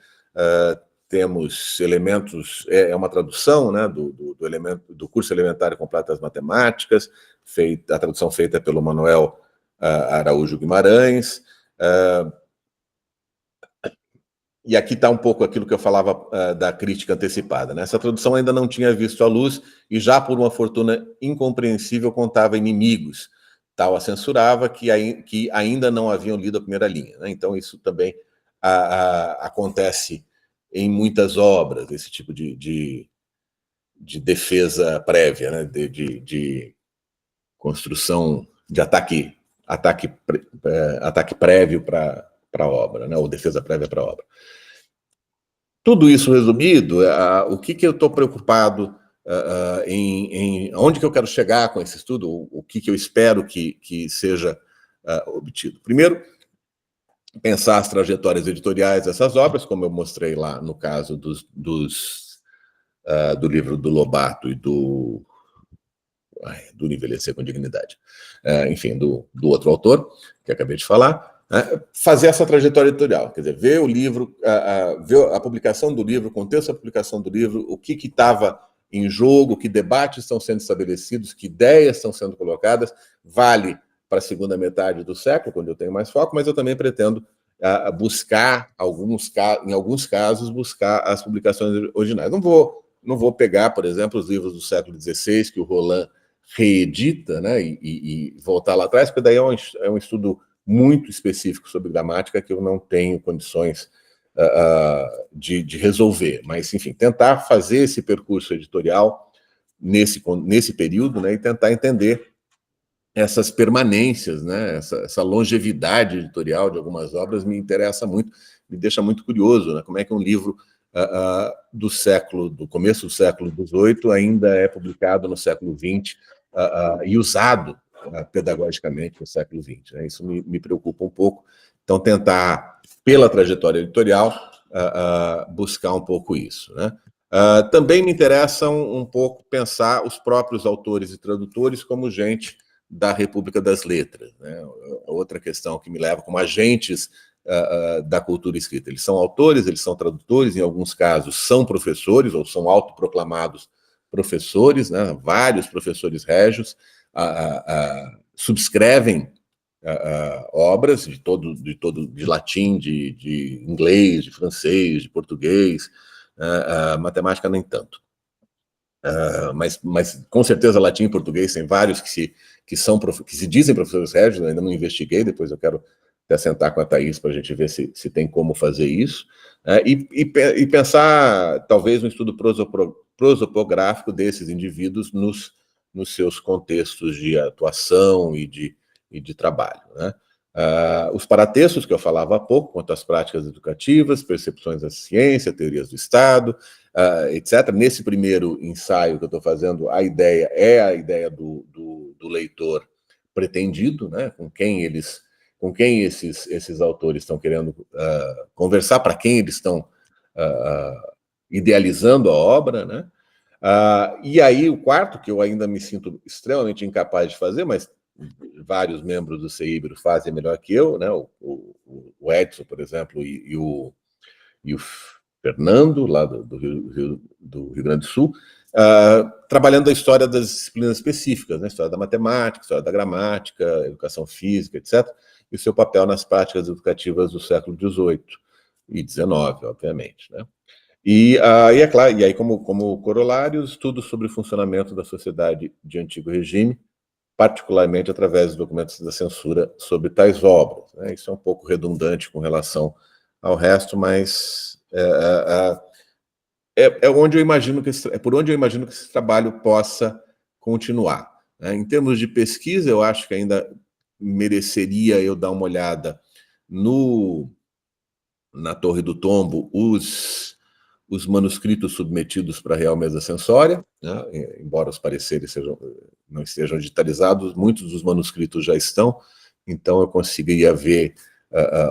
temos elementos, é uma tradução, né, do curso elementar completo das matemáticas, a tradução feita pelo Manuel Araújo Guimarães. E aqui está um pouco aquilo que eu falava da crítica antecipada, né? Essa tradução ainda não tinha visto a luz e já por uma fortuna incompreensível contava inimigos. Tal a censurava que ainda não haviam lido a primeira linha, né? Então isso também acontece em muitas obras, esse tipo de defesa prévia, né? De construção, de ataque prévio para a obra, né? Ou defesa prévia para a obra. Tudo isso resumido, o que eu estou preocupado onde que eu quero chegar com esse estudo, o que eu espero que seja obtido. Primeiro, pensar as trajetórias editoriais dessas obras, como eu mostrei lá no caso do livro do Lobato e do Envelhecer com Dignidade, enfim, do outro autor, que acabei de falar. Fazer essa trajetória editorial, quer dizer, ver o livro, ver a publicação do livro, o contexto da publicação do livro, o que estava em jogo, que debates estão sendo estabelecidos, que ideias estão sendo colocadas, vale para a segunda metade do século, quando eu tenho mais foco, mas eu também pretendo buscar, em alguns casos, buscar as publicações originais. Não vou pegar, por exemplo, os livros do século XVI, que o Roland reedita, né, e voltar lá atrás, porque daí é um estudo muito específico sobre gramática que eu não tenho condições de resolver. Mas, enfim, tentar fazer esse percurso editorial nesse período, né, e tentar entender essas permanências, né, essa longevidade editorial de algumas obras me interessa muito, me deixa muito curioso, né, como é que um livro do começo do século XVIII ainda é publicado no século XX e usado pedagogicamente no século XX. Né? Isso me preocupa um pouco. Então, tentar, pela trajetória editorial, buscar um pouco isso. Né? Também me interessa um pouco pensar os próprios autores e tradutores como gente da República das Letras, né? Outra questão que me leva como agentes da cultura escrita. Eles são autores, eles são tradutores, em alguns casos são professores ou são autoproclamados professores, né? Vários professores régios subscrevem obras de latim, de inglês, de francês, de português, matemática nem tanto. Mas com certeza latim e português tem vários que se dizem professores régios, ainda não investiguei, depois eu quero até sentar com a Thaís para a gente ver se tem como fazer isso, e pensar talvez um estudo prosopográfico desses indivíduos nos seus contextos de atuação e de trabalho, né? Os paratextos que eu falava há pouco, quanto às práticas educativas, percepções da ciência, teorias do Estado, etc. Nesse primeiro ensaio que eu estou fazendo, a ideia é a ideia do leitor pretendido, né? com quem esses autores estão querendo conversar, para quem eles estão idealizando a obra, né? E aí o quarto, que eu ainda me sinto extremamente incapaz de fazer, mas vários membros do CEIBRO fazem melhor que eu, né? O Edson, por exemplo, e o Fernando, lá do Rio Grande do Sul, trabalhando a história das disciplinas específicas, né? História da matemática, história da gramática, educação física, etc., e o seu papel nas práticas educativas do século XVIII e XIX, obviamente, né? E é claro, e aí como corolário, estudos sobre o funcionamento da sociedade de antigo regime, particularmente através dos documentos da censura sobre tais obras, né? Isso é um pouco redundante com relação ao resto, mas onde eu imagino por onde eu imagino que esse trabalho possa continuar, né? Em termos de pesquisa, eu acho que ainda mereceria eu dar uma olhada na Torre do Tombo, os manuscritos submetidos para a Real Mesa Censória, né? Embora os pareceres não estejam digitalizados, muitos dos manuscritos já estão, então eu conseguiria ver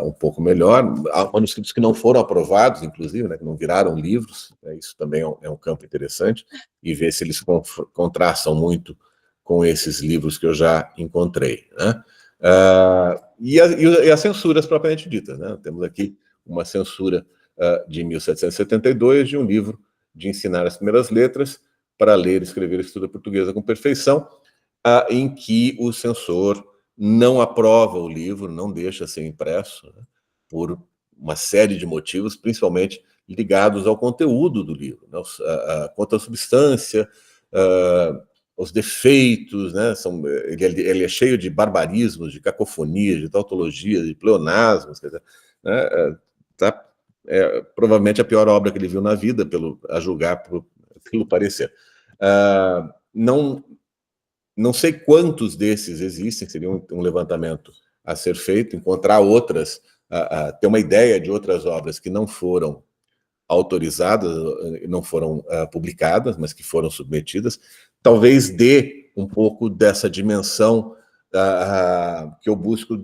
um pouco melhor. Há manuscritos que não foram aprovados, inclusive, né, que não viraram livros, né? Isso também é um campo interessante, e ver se eles contrastam muito com esses livros que eu já encontrei, né? E as censuras propriamente ditas, né? Temos aqui uma censura de 1772, de um livro de ensinar as primeiras letras para ler, escrever e estudar portuguesa com perfeição, em que o censor não aprova o livro, não deixa ser impresso, né, por uma série de motivos, principalmente ligados ao conteúdo do livro, né, quanto à substância, os defeitos, né, ele é cheio de barbarismos, de cacofonias, de tautologias, de pleonasmos, quer dizer, né, provavelmente a pior obra que ele viu na vida, a julgar pelo parecer. Não sei quantos desses existem, seria um levantamento a ser feito, encontrar outras, ter uma ideia de outras obras que não foram autorizadas, não foram publicadas, mas que foram submetidas, talvez dê um pouco dessa dimensão que eu busco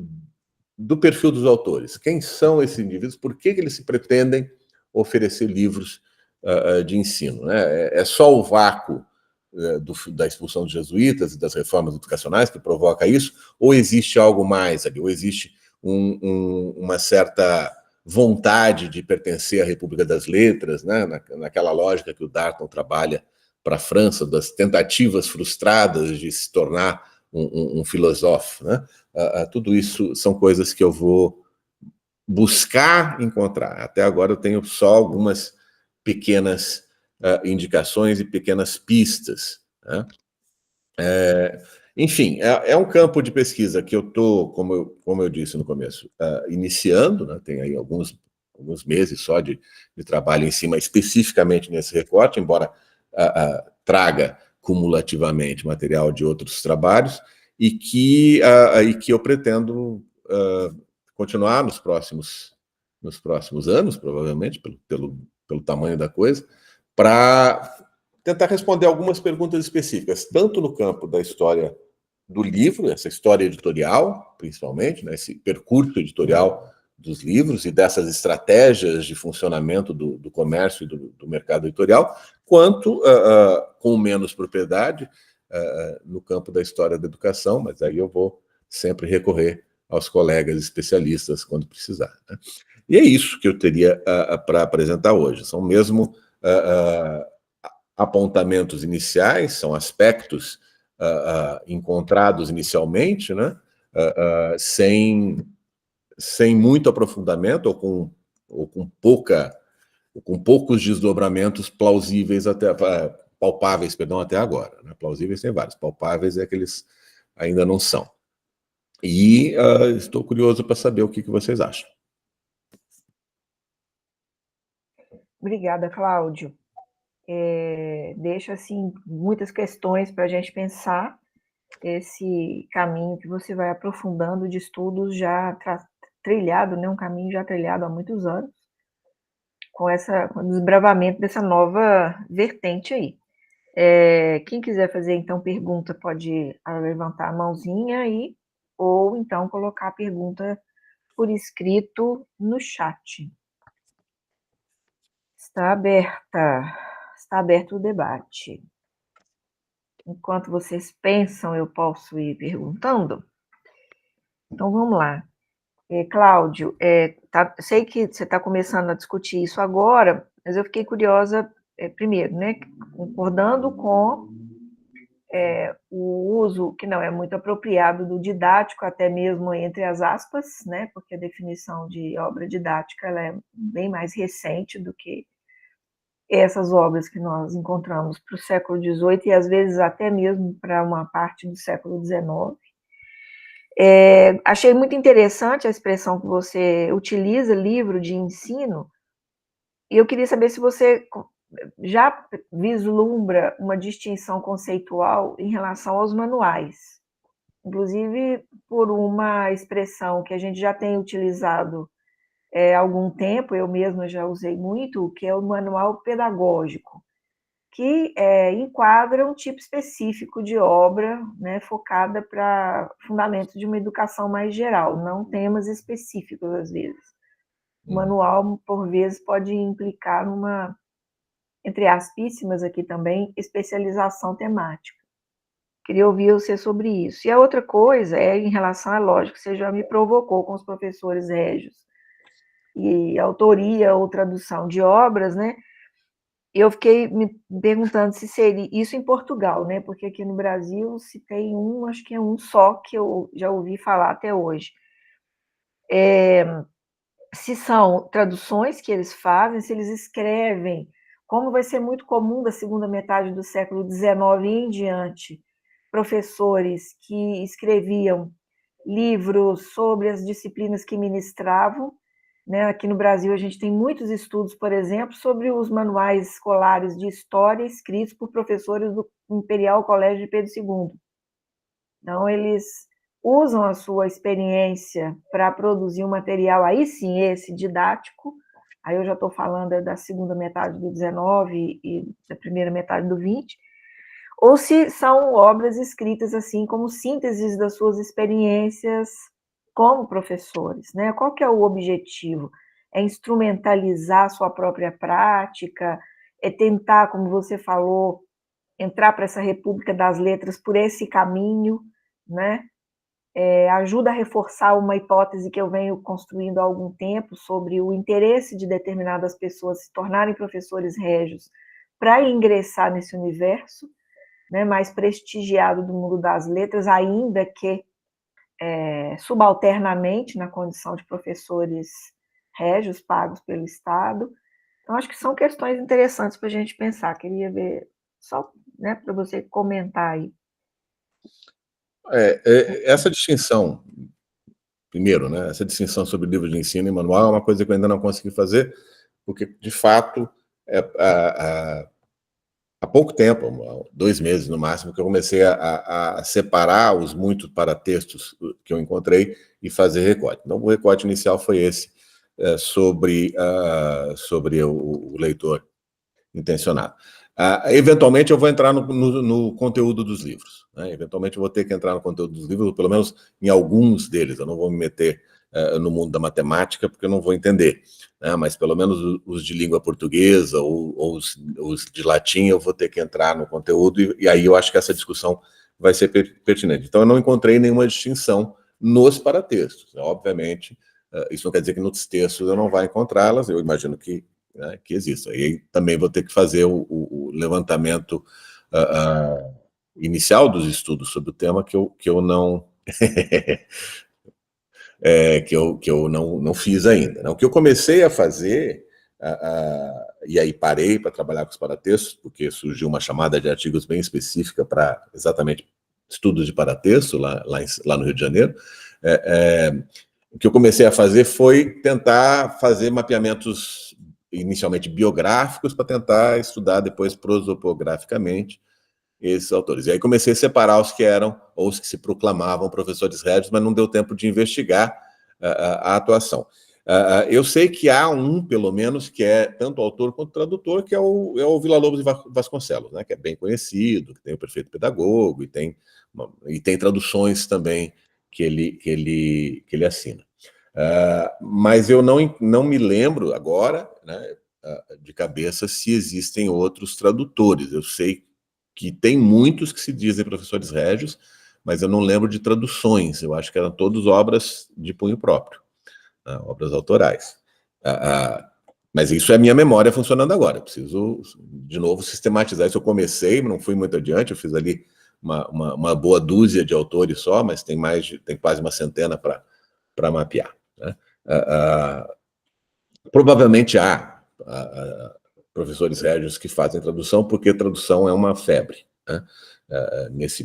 do perfil dos autores. Quem são esses indivíduos? Por que eles se pretendem oferecer livros de ensino, né? É só o vácuo da expulsão dos jesuítas e das reformas educacionais que provoca isso? Ou existe algo mais ali? Ou existe uma certa vontade de pertencer à República das Letras, né? Naquela lógica que o Darton trabalha para a França, das tentativas frustradas de se tornar um filósofo, né? Tudo isso são coisas que eu vou buscar encontrar. Até agora eu tenho só algumas pequenas indicações e pequenas pistas, né? Enfim, é um campo de pesquisa que eu estou, como eu disse no começo, iniciando, né? Tem aí alguns meses só de trabalho em cima, especificamente nesse recorte, embora traga cumulativamente material de outros trabalhos, e que eu pretendo continuar nos próximos anos, provavelmente, pelo tamanho da coisa, para tentar responder algumas perguntas específicas, tanto no campo da história do livro, essa história editorial, principalmente, né, esse percurso editorial dos livros e dessas estratégias de funcionamento do comércio e do mercado editorial, quanto com menos propriedade no campo da história da educação, mas aí eu vou sempre recorrer aos colegas especialistas quando precisar, né? E é isso que eu teria para apresentar hoje. São mesmo apontamentos iniciais, são aspectos encontrados inicialmente, né? Sem muito aprofundamento ou com poucos desdobramentos plausíveis palpáveis, até agora, né? Plausíveis tem vários, palpáveis é que eles ainda não são. E estou curioso para saber o que vocês acham. Obrigada, Cláudio. Deixa, assim, muitas questões para a gente pensar esse caminho que você vai aprofundando de estudos já trilhado, né, um caminho já trilhado há muitos anos, com o desbravamento dessa nova vertente aí. Quem quiser fazer, então, pergunta, pode levantar a mãozinha aí, ou, então, colocar a pergunta por escrito no chat. Está aberto o debate. Enquanto vocês pensam, eu posso ir perguntando? Então, vamos lá. Cláudio, sei que você está começando a discutir isso agora, mas eu fiquei curiosa, primeiro, né, concordando com o uso, que não é muito apropriado, do didático, até mesmo entre as aspas, né, porque a definição de obra didática ela é bem mais recente do que essas obras que nós encontramos para o século XVIII e, às vezes, até mesmo para uma parte do século XIX. Achei muito interessante a expressão que você utiliza, livro de ensino, e eu queria saber se você já vislumbra uma distinção conceitual em relação aos manuais, inclusive por uma expressão que a gente já tem utilizado há algum tempo, eu mesma já usei muito, que é o manual pedagógico, que enquadra um tipo específico de obra, né, focada para fundamentos de uma educação mais geral, não temas específicos, às vezes. O manual, por vezes, pode implicar numa, entre aspíssimas aqui também, especialização temática. Queria ouvir você sobre isso. E a outra coisa é em relação à lógica, você já me provocou com os professores régios, e autoria ou tradução de obras, né? Eu fiquei me perguntando se seria isso em Portugal, né? Porque aqui no Brasil se tem acho que é um só que eu já ouvi falar até hoje. Se são traduções que eles fazem, se eles escrevem, como vai ser muito comum da segunda metade do século XIX em diante, professores que escreviam livros sobre as disciplinas que ministravam, né? Aqui no Brasil, a gente tem muitos estudos, por exemplo, sobre os manuais escolares de história escritos por professores do Imperial Colégio de Pedro II. Então, eles usam a sua experiência para produzir um material, aí sim, esse didático, aí eu já estou falando da segunda metade do XIX e da primeira metade do XX, ou se são obras escritas assim como sínteses das suas experiências como professores, né? Qual que é o objetivo? É instrumentalizar a sua própria prática, é tentar, como você falou, entrar para essa República das Letras por esse caminho, né? Ajuda a reforçar uma hipótese que eu venho construindo há algum tempo sobre o interesse de determinadas pessoas se tornarem professores régios para ingressar nesse universo, né, mais prestigiado do mundo das letras, ainda que subalternamente na condição de professores régios pagos pelo Estado. Então, acho que são questões interessantes para a gente pensar. Queria ver, só, né, para você comentar aí. Essa distinção, primeiro, né, essa distinção sobre livro de ensino e manual é uma coisa que eu ainda não consegui fazer, porque, de fato, há pouco tempo, 2 meses no máximo, que eu comecei a separar os muitos paratextos que eu encontrei e fazer recorte. Então, o recorte inicial foi esse, sobre o leitor intencionado. Eventualmente, eu vou entrar no conteúdo dos livros, né? Eventualmente, eu vou ter que entrar no conteúdo dos livros, pelo menos em alguns deles. Eu não vou me meter no mundo da matemática, porque eu não vou entender, né? Mas pelo menos os de língua portuguesa ou os de latim eu vou ter que entrar no conteúdo, e aí eu acho que essa discussão vai ser pertinente. Então eu não encontrei nenhuma distinção nos paratextos. Obviamente, isso não quer dizer que nos textos eu não vá encontrá-las, eu imagino né, que exista. E aí também vou ter que fazer o levantamento inicial dos estudos sobre o tema que eu não que eu não fiz ainda. Né? O que eu comecei a fazer, e aí parei para trabalhar com os paratextos, porque surgiu uma chamada de artigos bem específica para exatamente estudos de paratexto lá no Rio de Janeiro. O que eu comecei a fazer foi tentar fazer mapeamentos inicialmente biográficos para tentar estudar depois prosopograficamente esses autores. E aí comecei a separar os que eram, ou os que se proclamavam professores régios, mas não deu tempo de investigar a atuação. Eu sei que há um, pelo menos, que é tanto autor quanto tradutor, que é o Villa-Lobos de Vasconcelos, né, que é bem conhecido, que tem o Perfeito Pedagogo, e tem traduções também que ele assina. Mas eu não me lembro agora, né, de cabeça, se existem outros tradutores. Eu sei que tem muitos que se dizem professores régios, mas eu não lembro de traduções. Eu acho que eram todas obras de punho próprio, né, obras autorais. Mas isso é a minha memória funcionando agora. Eu preciso, de novo, sistematizar isso. Eu comecei, não fui muito adiante, eu fiz ali uma boa dúzia de autores só, mas tem quase uma centena para mapear. Né? Provavelmente há professores régios que fazem tradução, porque tradução é uma febre. Né?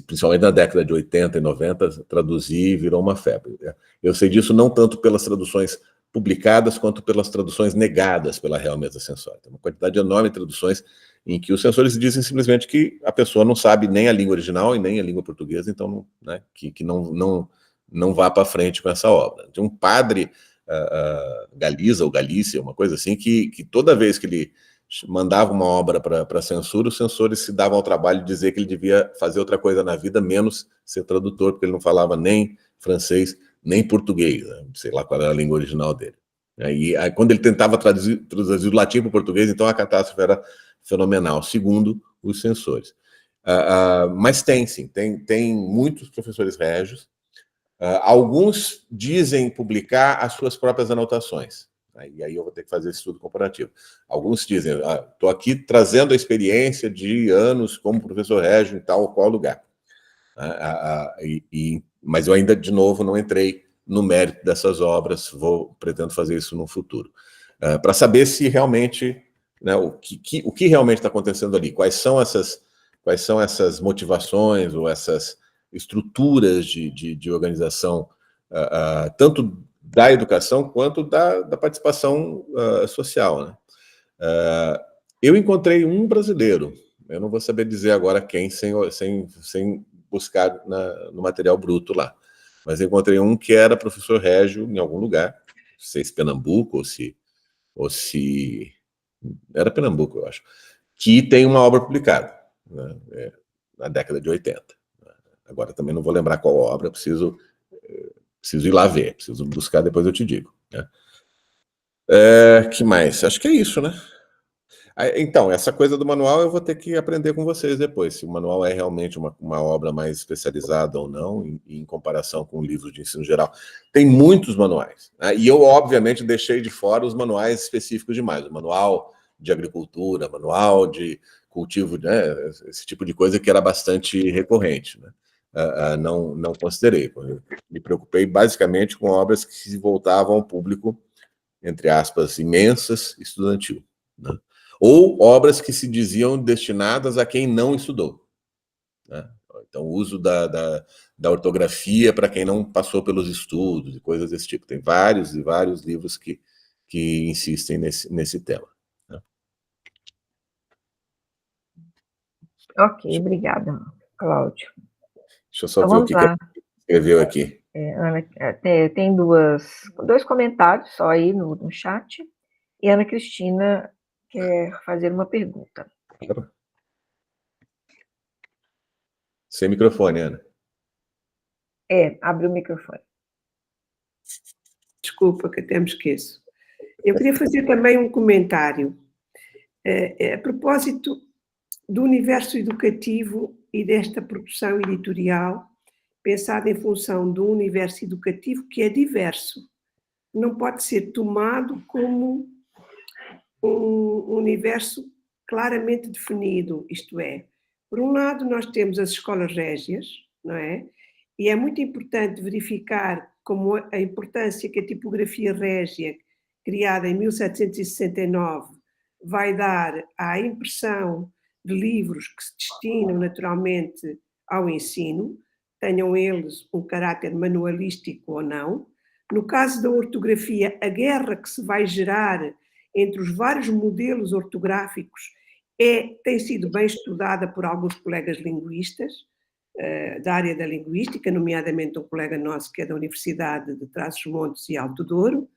Principalmente na década de 80 e 90, traduzir virou uma febre. Eu sei disso não tanto pelas traduções publicadas, quanto pelas traduções negadas pela Real Mesa Censória. Tem uma quantidade enorme de traduções em que os censores dizem simplesmente que a pessoa não sabe nem a língua original e nem a língua portuguesa, então né, que não vá para frente com essa obra. De um padre Galiza ou Galícia, uma coisa assim, que toda vez que ele mandava uma obra para censura, os censores se davam ao trabalho de dizer que ele devia fazer outra coisa na vida, menos ser tradutor, porque ele não falava nem francês, nem português, né? Sei lá qual era a língua original dele. E aí, quando ele tentava traduzir do latim para o português, então a catástrofe era fenomenal, segundo os censores. Mas tem, sim, tem muitos professores régios. Alguns dizem publicar as suas próprias anotações. E aí eu vou ter que fazer esse estudo comparativo. Alguns dizem, estou aqui trazendo a experiência de anos como professor régio em tal ou qual lugar. Mas eu ainda, de novo, não entrei no mérito dessas obras, pretendo fazer isso no futuro. Para saber se realmente, né, o que realmente está acontecendo ali, quais são essas motivações ou essas estruturas de organização, tanto da educação quanto da participação social. Né? Eu encontrei um brasileiro, eu não vou saber dizer agora quem, sem buscar no material bruto lá, mas eu encontrei um que era professor régio em algum lugar, não sei se Pernambuco ou se era Pernambuco, eu acho, que tem uma obra publicada, né, na década de 80. Agora também não vou lembrar qual obra, preciso ir lá ver, preciso buscar, depois eu te digo. Né? Que mais? Acho que é isso, né? Então, essa coisa do manual eu vou ter que aprender com vocês depois, se o manual é realmente uma obra mais especializada ou não, em comparação com livros de ensino geral. Tem muitos manuais, né? E eu, obviamente, deixei de fora os manuais específicos demais, o manual de agricultura, manual de cultivo, né? Esse tipo de coisa que era bastante recorrente. Né? Não considerei. Eu me preocupei basicamente com obras que se voltavam ao público, entre aspas, imensas, estudantil. Né? Ou obras que se diziam destinadas a quem não estudou. Né? Então, o uso da ortografia para quem não passou pelos estudos e coisas desse tipo. Tem vários e vários livros que insistem nesse tema. Né? Ok, obrigada, Cláudio. Deixa eu só Então ver o vamos que lá. escreveu aqui. Ana, tem dois comentários só aí no chat. E Ana Cristina quer fazer uma pergunta. Sem microfone, Ana. Abre o microfone. desculpa que até me esqueço. Eu queria fazer também um comentário a propósito do universo educativo e desta produção editorial, pensada em função de um universo educativo que é diverso. Não pode ser tomado como um universo claramente definido, isto é, por um lado nós temos as escolas régias, não é? E é muito importante verificar como a importância que a tipografia régia, criada em 1769, vai dar à impressão de livros que se destinam naturalmente ao ensino, tenham eles um caráter manualístico ou não. No caso da ortografia, a guerra que se vai gerar entre os vários modelos ortográficos tem sido bem estudada por alguns colegas linguistas da área da linguística, nomeadamente um colega nosso que é da Universidade de Trás-os-Montes e Alto Douro,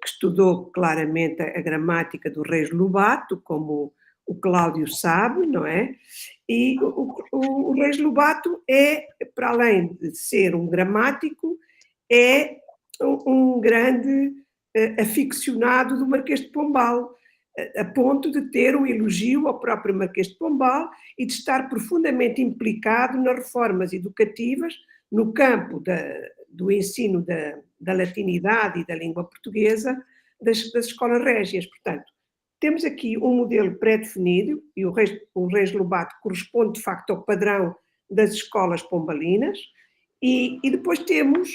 que estudou claramente a gramática do Reis Lobato, como o Cláudio sabe, não é? E o Reis Lobato para além de ser um gramático, é um grande aficionado do Marquês de Pombal, a ponto de ter um elogio ao próprio Marquês de Pombal e de estar profundamente implicado nas reformas educativas no campo do ensino da latinidade e da língua portuguesa das escolas régias. Portanto, temos aqui um modelo pré-definido, e o Reis Lobato corresponde, de facto, ao padrão das escolas pombalinas, e depois temos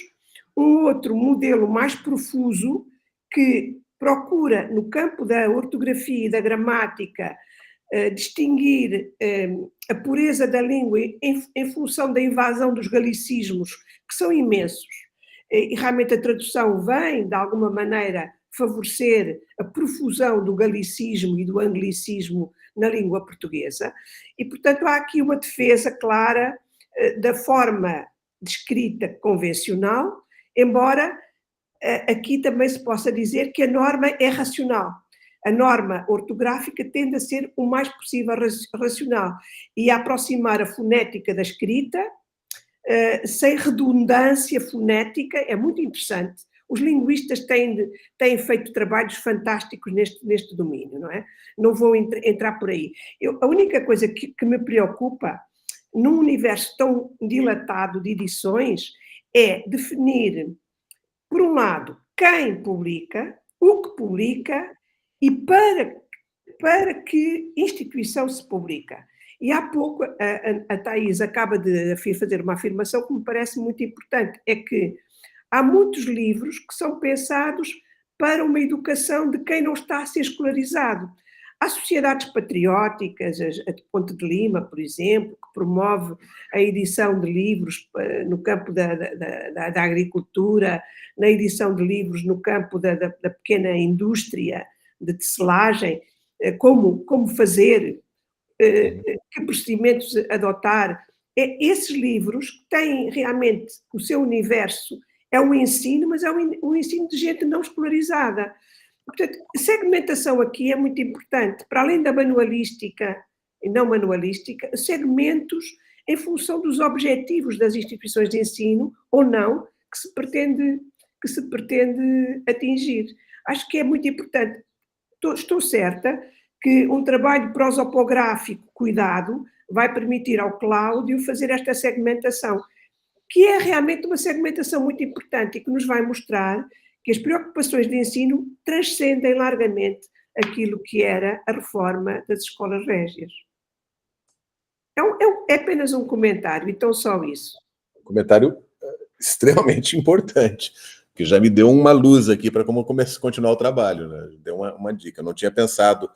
um outro modelo mais profuso que procura, no campo da ortografia e da gramática, distinguir a pureza da língua em função da invasão dos galicismos, que são imensos. E realmente a tradução vem, de alguma maneira, favorecer a profusão do galicismo e do anglicismo na língua portuguesa. E, portanto, há aqui uma defesa clara da forma de escrita convencional, embora aqui também se possa dizer que a norma é racional. A norma ortográfica tende a ser o mais possível racional e a aproximar a fonética da escrita, sem redundância fonética, é muito interessante. Os linguistas têm feito trabalhos fantásticos neste domínio, não é? Não vou entrar por aí. A única coisa que me preocupa, num universo tão dilatado de edições, é definir, por um lado, quem publica, o que publica e para que instituição se publica. E há pouco a Thais acaba de fazer uma afirmação que me parece muito importante, é que há muitos livros que são pensados para uma educação de quem não está a ser escolarizado. Há sociedades patrióticas, a de Ponte de Lima, por exemplo, que promove a edição de livros no campo da agricultura, na edição de livros no campo da pequena indústria de tecelagem, como fazer, que procedimentos adotar. Esses livros têm realmente o seu universo, é um ensino, mas é um ensino de gente não escolarizada. Portanto, a segmentação aqui é muito importante. Para além da manualística e não manualística, segmentos em função dos objetivos das instituições de ensino, ou não, que se pretende atingir. Acho que é muito importante. Estou certa que um trabalho prosopográfico cuidado vai permitir ao Cláudio fazer esta segmentação, que é realmente uma segmentação muito importante e que nos vai mostrar que as preocupações de ensino transcendem largamente aquilo que era a reforma das escolas régias. É apenas um comentário, então só isso. Comentário extremamente importante, que já me deu uma luz aqui para como continuar o trabalho, né? Deu uma dica. Eu não tinha pensado,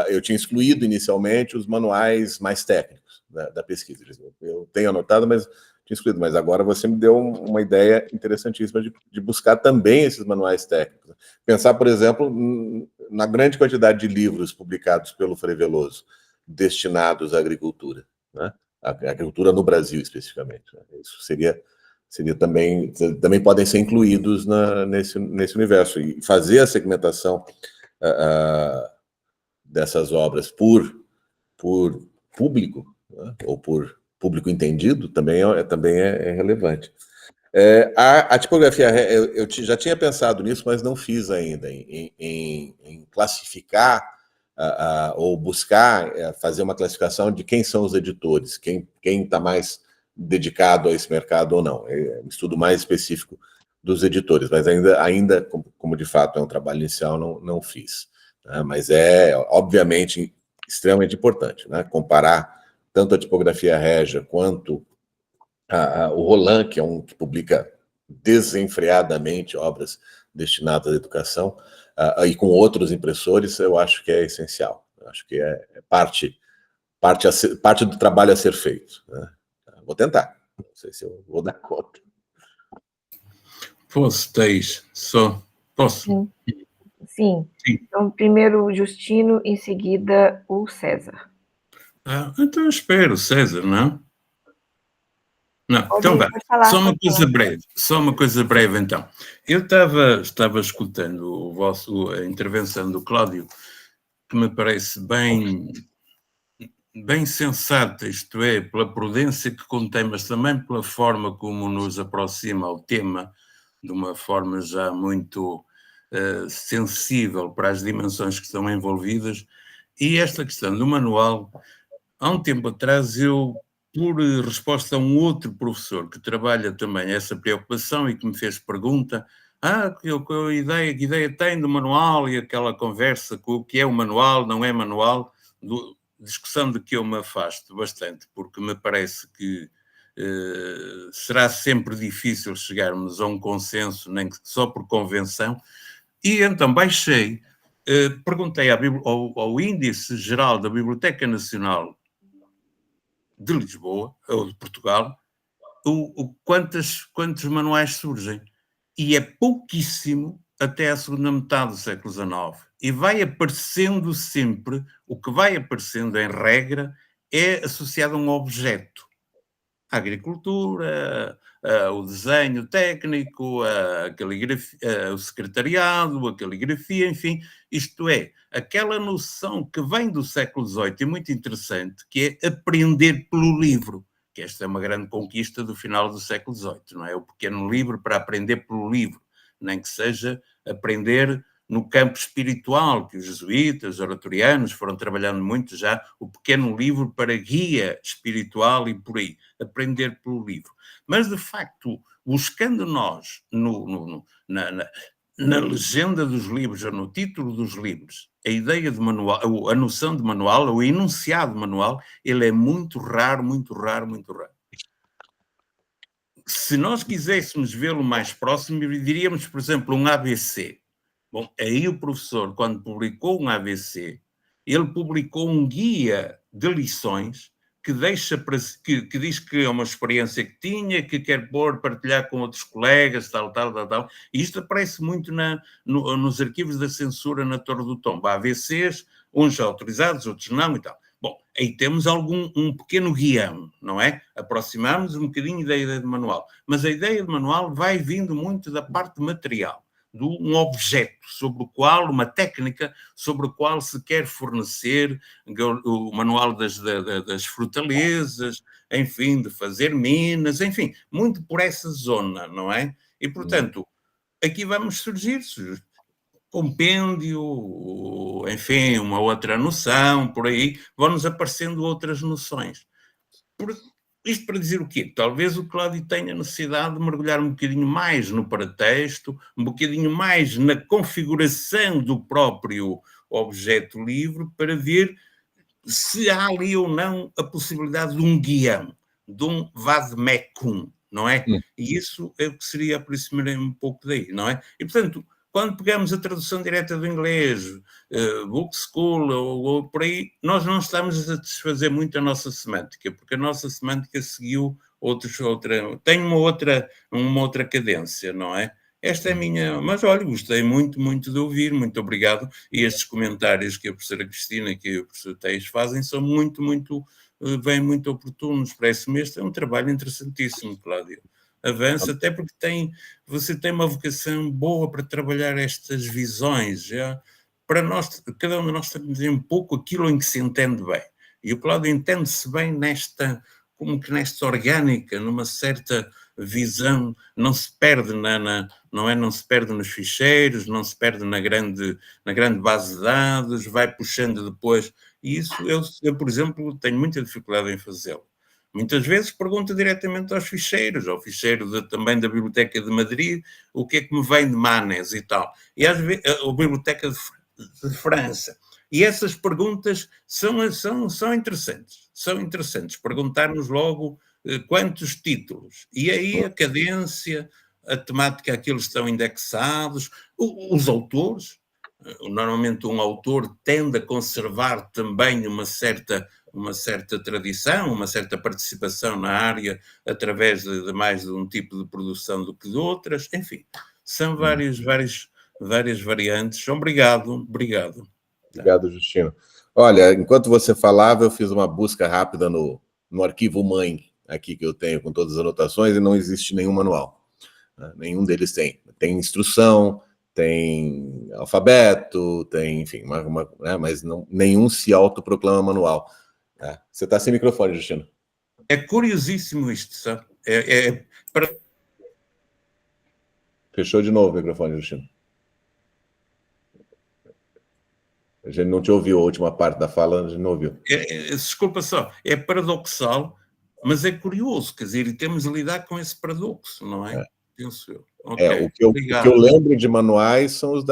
eu tinha excluído inicialmente os manuais mais técnicos da pesquisa. Eu tenho anotado, mas tinha excluído. Mas agora você me deu uma ideia interessantíssima de buscar também esses manuais técnicos. Pensar, por exemplo, na grande quantidade de livros publicados pelo Frei Veloso destinados à agricultura, né? A agricultura no Brasil, especificamente. Né? Isso seria também podem ser incluídos nesse universo. E fazer a segmentação dessas obras por público, né? Ou por público entendido também é relevante. A tipografia, eu já tinha pensado nisso, mas não fiz ainda, em classificar ou buscar fazer uma classificação de quem são os editores, quem está mais dedicado a esse mercado ou não. É um estudo mais específico dos editores, mas ainda como de fato é um trabalho inicial, não fiz. Né? Mas é, obviamente, extremamente importante, né? Comparar tanto a tipografia Regia quanto o Roland, que é um que publica desenfreadamente obras destinadas à educação, e com outros impressores, eu acho que é essencial. Eu acho que é parte do trabalho a ser feito. Né? Vou tentar. Não sei se eu vou dar conta. Posso, Thaís? Posso? Sim. Sim. Então, primeiro o Justino, em seguida o César. Então espero, César, não? Não, então vai. Só uma coisa breve, então. Eu estava escutando a intervenção do Cláudio, que me parece bem sensata, isto é, pela prudência que contém, mas também pela forma como nos aproxima ao tema, de uma forma já muito sensível para as dimensões que estão envolvidas. E esta questão do manual, há um tempo atrás eu, por resposta a um outro professor que trabalha também essa preocupação e que me fez pergunta, que ideia tem do manual e aquela conversa com o que é o manual, não é manual, discussão de que eu me afasto bastante, porque me parece que será sempre difícil chegarmos a um consenso, nem que só por convenção, e então baixei, perguntei ao Índice Geral da Biblioteca Nacional de Lisboa, ou de Portugal, quantos manuais surgem. E é pouquíssimo até a segunda metade do século XIX. E vai aparecendo sempre, o que vai aparecendo em regra, é associado a um objeto. A agricultura, o desenho técnico, a caligrafia, o secretariado, a caligrafia, enfim, isto é, aquela noção que vem do século XVIII e muito interessante, que é aprender pelo livro, que esta é uma grande conquista do final do século XVIII, não é? O pequeno livro para aprender pelo livro, nem que seja aprender no campo espiritual, que os jesuítas, os oratorianos foram trabalhando muito já, o pequeno livro para guia espiritual e por aí, aprender pelo livro. Mas, de facto, buscando nós na legenda dos livros, ou no título dos livros, a ideia de manual, a noção de manual, o enunciado de manual, ele é muito raro, muito raro, muito raro. Se nós quiséssemos vê-lo mais próximo, diríamos, por exemplo, um ABC. Bom, aí o professor, quando publicou um ABC, ele publicou um guia de lições que diz que é uma experiência que tinha, que quer partilhar com outros colegas, tal. E isto aparece muito nos arquivos da censura na Torre do Tombo. Há AVCs, uns já autorizados, outros não e tal. Bom, aí temos um pequeno guião, não é? Aproximamos um bocadinho da ideia de manual. Mas a ideia de manual vai vindo muito da parte material, de um objeto sobre o qual, uma técnica sobre o qual se quer fornecer o manual das fortalezas, enfim, de fazer minas, enfim, muito por essa zona, não é? E, portanto, aqui vamos surgir compêndio, enfim, uma outra noção, por aí, vão-nos aparecendo outras noções. Isto para dizer o quê? Talvez o Cláudio tenha necessidade de mergulhar um bocadinho mais no paratexto, um bocadinho mais na configuração do próprio objeto livre, para ver se há ali ou não a possibilidade de um guião, de um vademecum, não é? E isso é o que seria, aproximarem um pouco daí, não é? E, portanto, quando pegamos a tradução direta do inglês, Book School ou por aí, nós não estamos a satisfazer muito a nossa semântica, porque a nossa semântica seguiu tem uma outra cadência, não é? Esta é a minha... Mas, olha, gostei muito, muito de ouvir, muito obrigado. E estes comentários que a professora Cristina e que o professor Teis fazem são muito, muito... vêm muito oportunos. Parece-me este é um trabalho interessantíssimo, Cláudio. Avança, até porque você tem uma vocação boa para trabalhar estas visões. Já. Para nós, cada um de nós tem um pouco aquilo em que se entende bem. E o Cláudio entende-se bem nesta como que nesta orgânica, numa certa visão, não se perde não se perde nos ficheiros, não se perde na grande base de dados, vai puxando depois. E isso eu, por exemplo, tenho muita dificuldade em fazê-lo. Muitas vezes pergunto diretamente aos ficheiros, ao ficheiro também da Biblioteca de Madrid, o que é que me vem de Manes e tal. E às vezes, a Biblioteca de França. E essas perguntas são interessantes. São interessantes. Perguntar-nos logo quantos títulos. E aí a cadência, a temática a que eles estão indexados, os autores. Normalmente um autor tende a conservar também uma certa tradição, uma certa participação na área através de mais de um tipo de produção do que de outras. Enfim, são várias variantes. Obrigado. Obrigado, Justino. Olha, enquanto você falava, eu fiz uma busca rápida no arquivo mãe aqui que eu tenho com todas as anotações e não existe nenhum manual. Nenhum deles tem. Tem instrução, tem alfabeto, tem, enfim, mas nenhum se autoproclama manual. Você está sem microfone, Justino. É curiosíssimo isto, sabe? Fechou de novo o microfone, Justino. A gente não te ouviu a última parte da fala, a gente não ouviu. Desculpa só, é paradoxal, mas é curioso, quer dizer, e temos de lidar com esse paradoxo, não é? Penso eu. Okay, o que eu lembro de manuais são os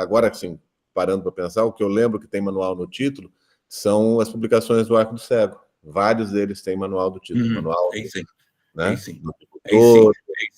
agora, assim, parando para pensar, o que eu lembro que tem manual no título são as publicações do Arco do Cego. Vários deles têm manual do título. Manual, aí sim. Né? Aí sim. Aí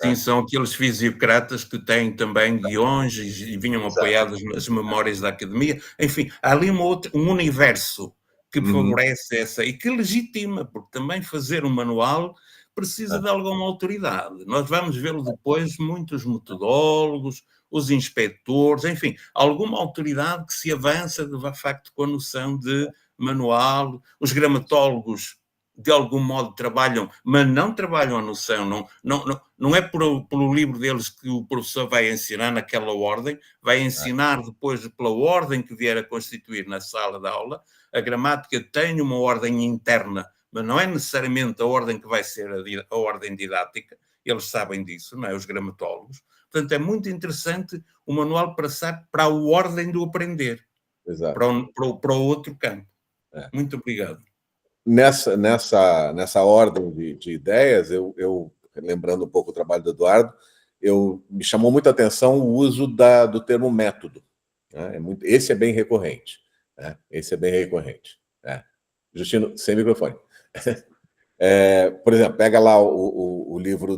sim, são aqueles fisiocratas que têm também guiões e vinham apoiados nas memórias da academia. Enfim, há ali um universo que favorece essa e que legitima, porque também fazer um manual precisa de alguma autoridade. Nós vamos vê-lo depois, muitos metodólogos, os inspectores, enfim, alguma autoridade que se avança de facto com a noção de manual. Os gramatólogos de algum modo trabalham, mas não trabalham a noção, não é pelo livro deles que o professor vai ensinar naquela ordem, vai ensinar depois pela ordem que vier a constituir na sala de aula. A gramática tem uma ordem interna, mas não é necessariamente a ordem que vai ser a ordem didática, eles sabem disso, não é? Os gramatólogos. Portanto, é muito interessante o manual passar para a ordem do aprender, para o outro campo. Muito obrigado. Nessa ordem de ideias, eu lembrando um pouco o trabalho do Eduardo, me chamou muita atenção o uso do termo método. Né? Esse é bem recorrente. Né? Esse é bem recorrente. Justino, sem microfone. Por exemplo, pega lá o livro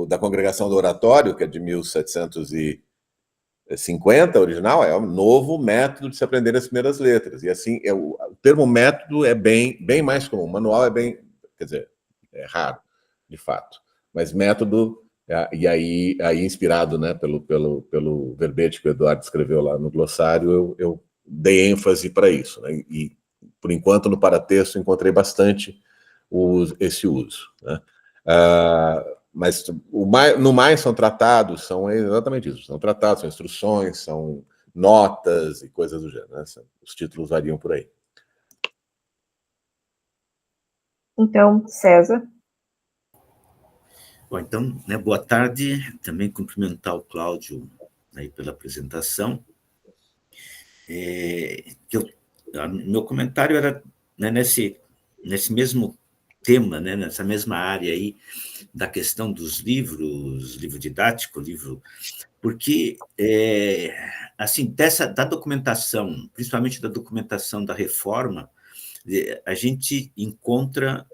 da Congregação do Oratório, que é de 1750, original, é um novo método de se aprender as primeiras letras. E assim, o termo método é bem mais comum. O manual quer dizer, é raro, de fato. Mas método, e aí inspirado, né, pelo verbete que o Eduardo escreveu lá no glossário, eu dei ênfase para isso. Né? E, por enquanto, no paratexto, encontrei bastante esse uso. Né? Mas no mais são tratados, são exatamente isso. São tratados, são instruções, são notas e coisas do gênero. Né? Os títulos variam por aí. Então, César. Bom, então, né, boa tarde. Também cumprimentar o Cláudio aí pela apresentação. Meu comentário era, né, nesse mesmo tema, né, nessa mesma área aí da questão dos livro didático, porque assim da documentação, principalmente da documentação da reforma, a gente encontra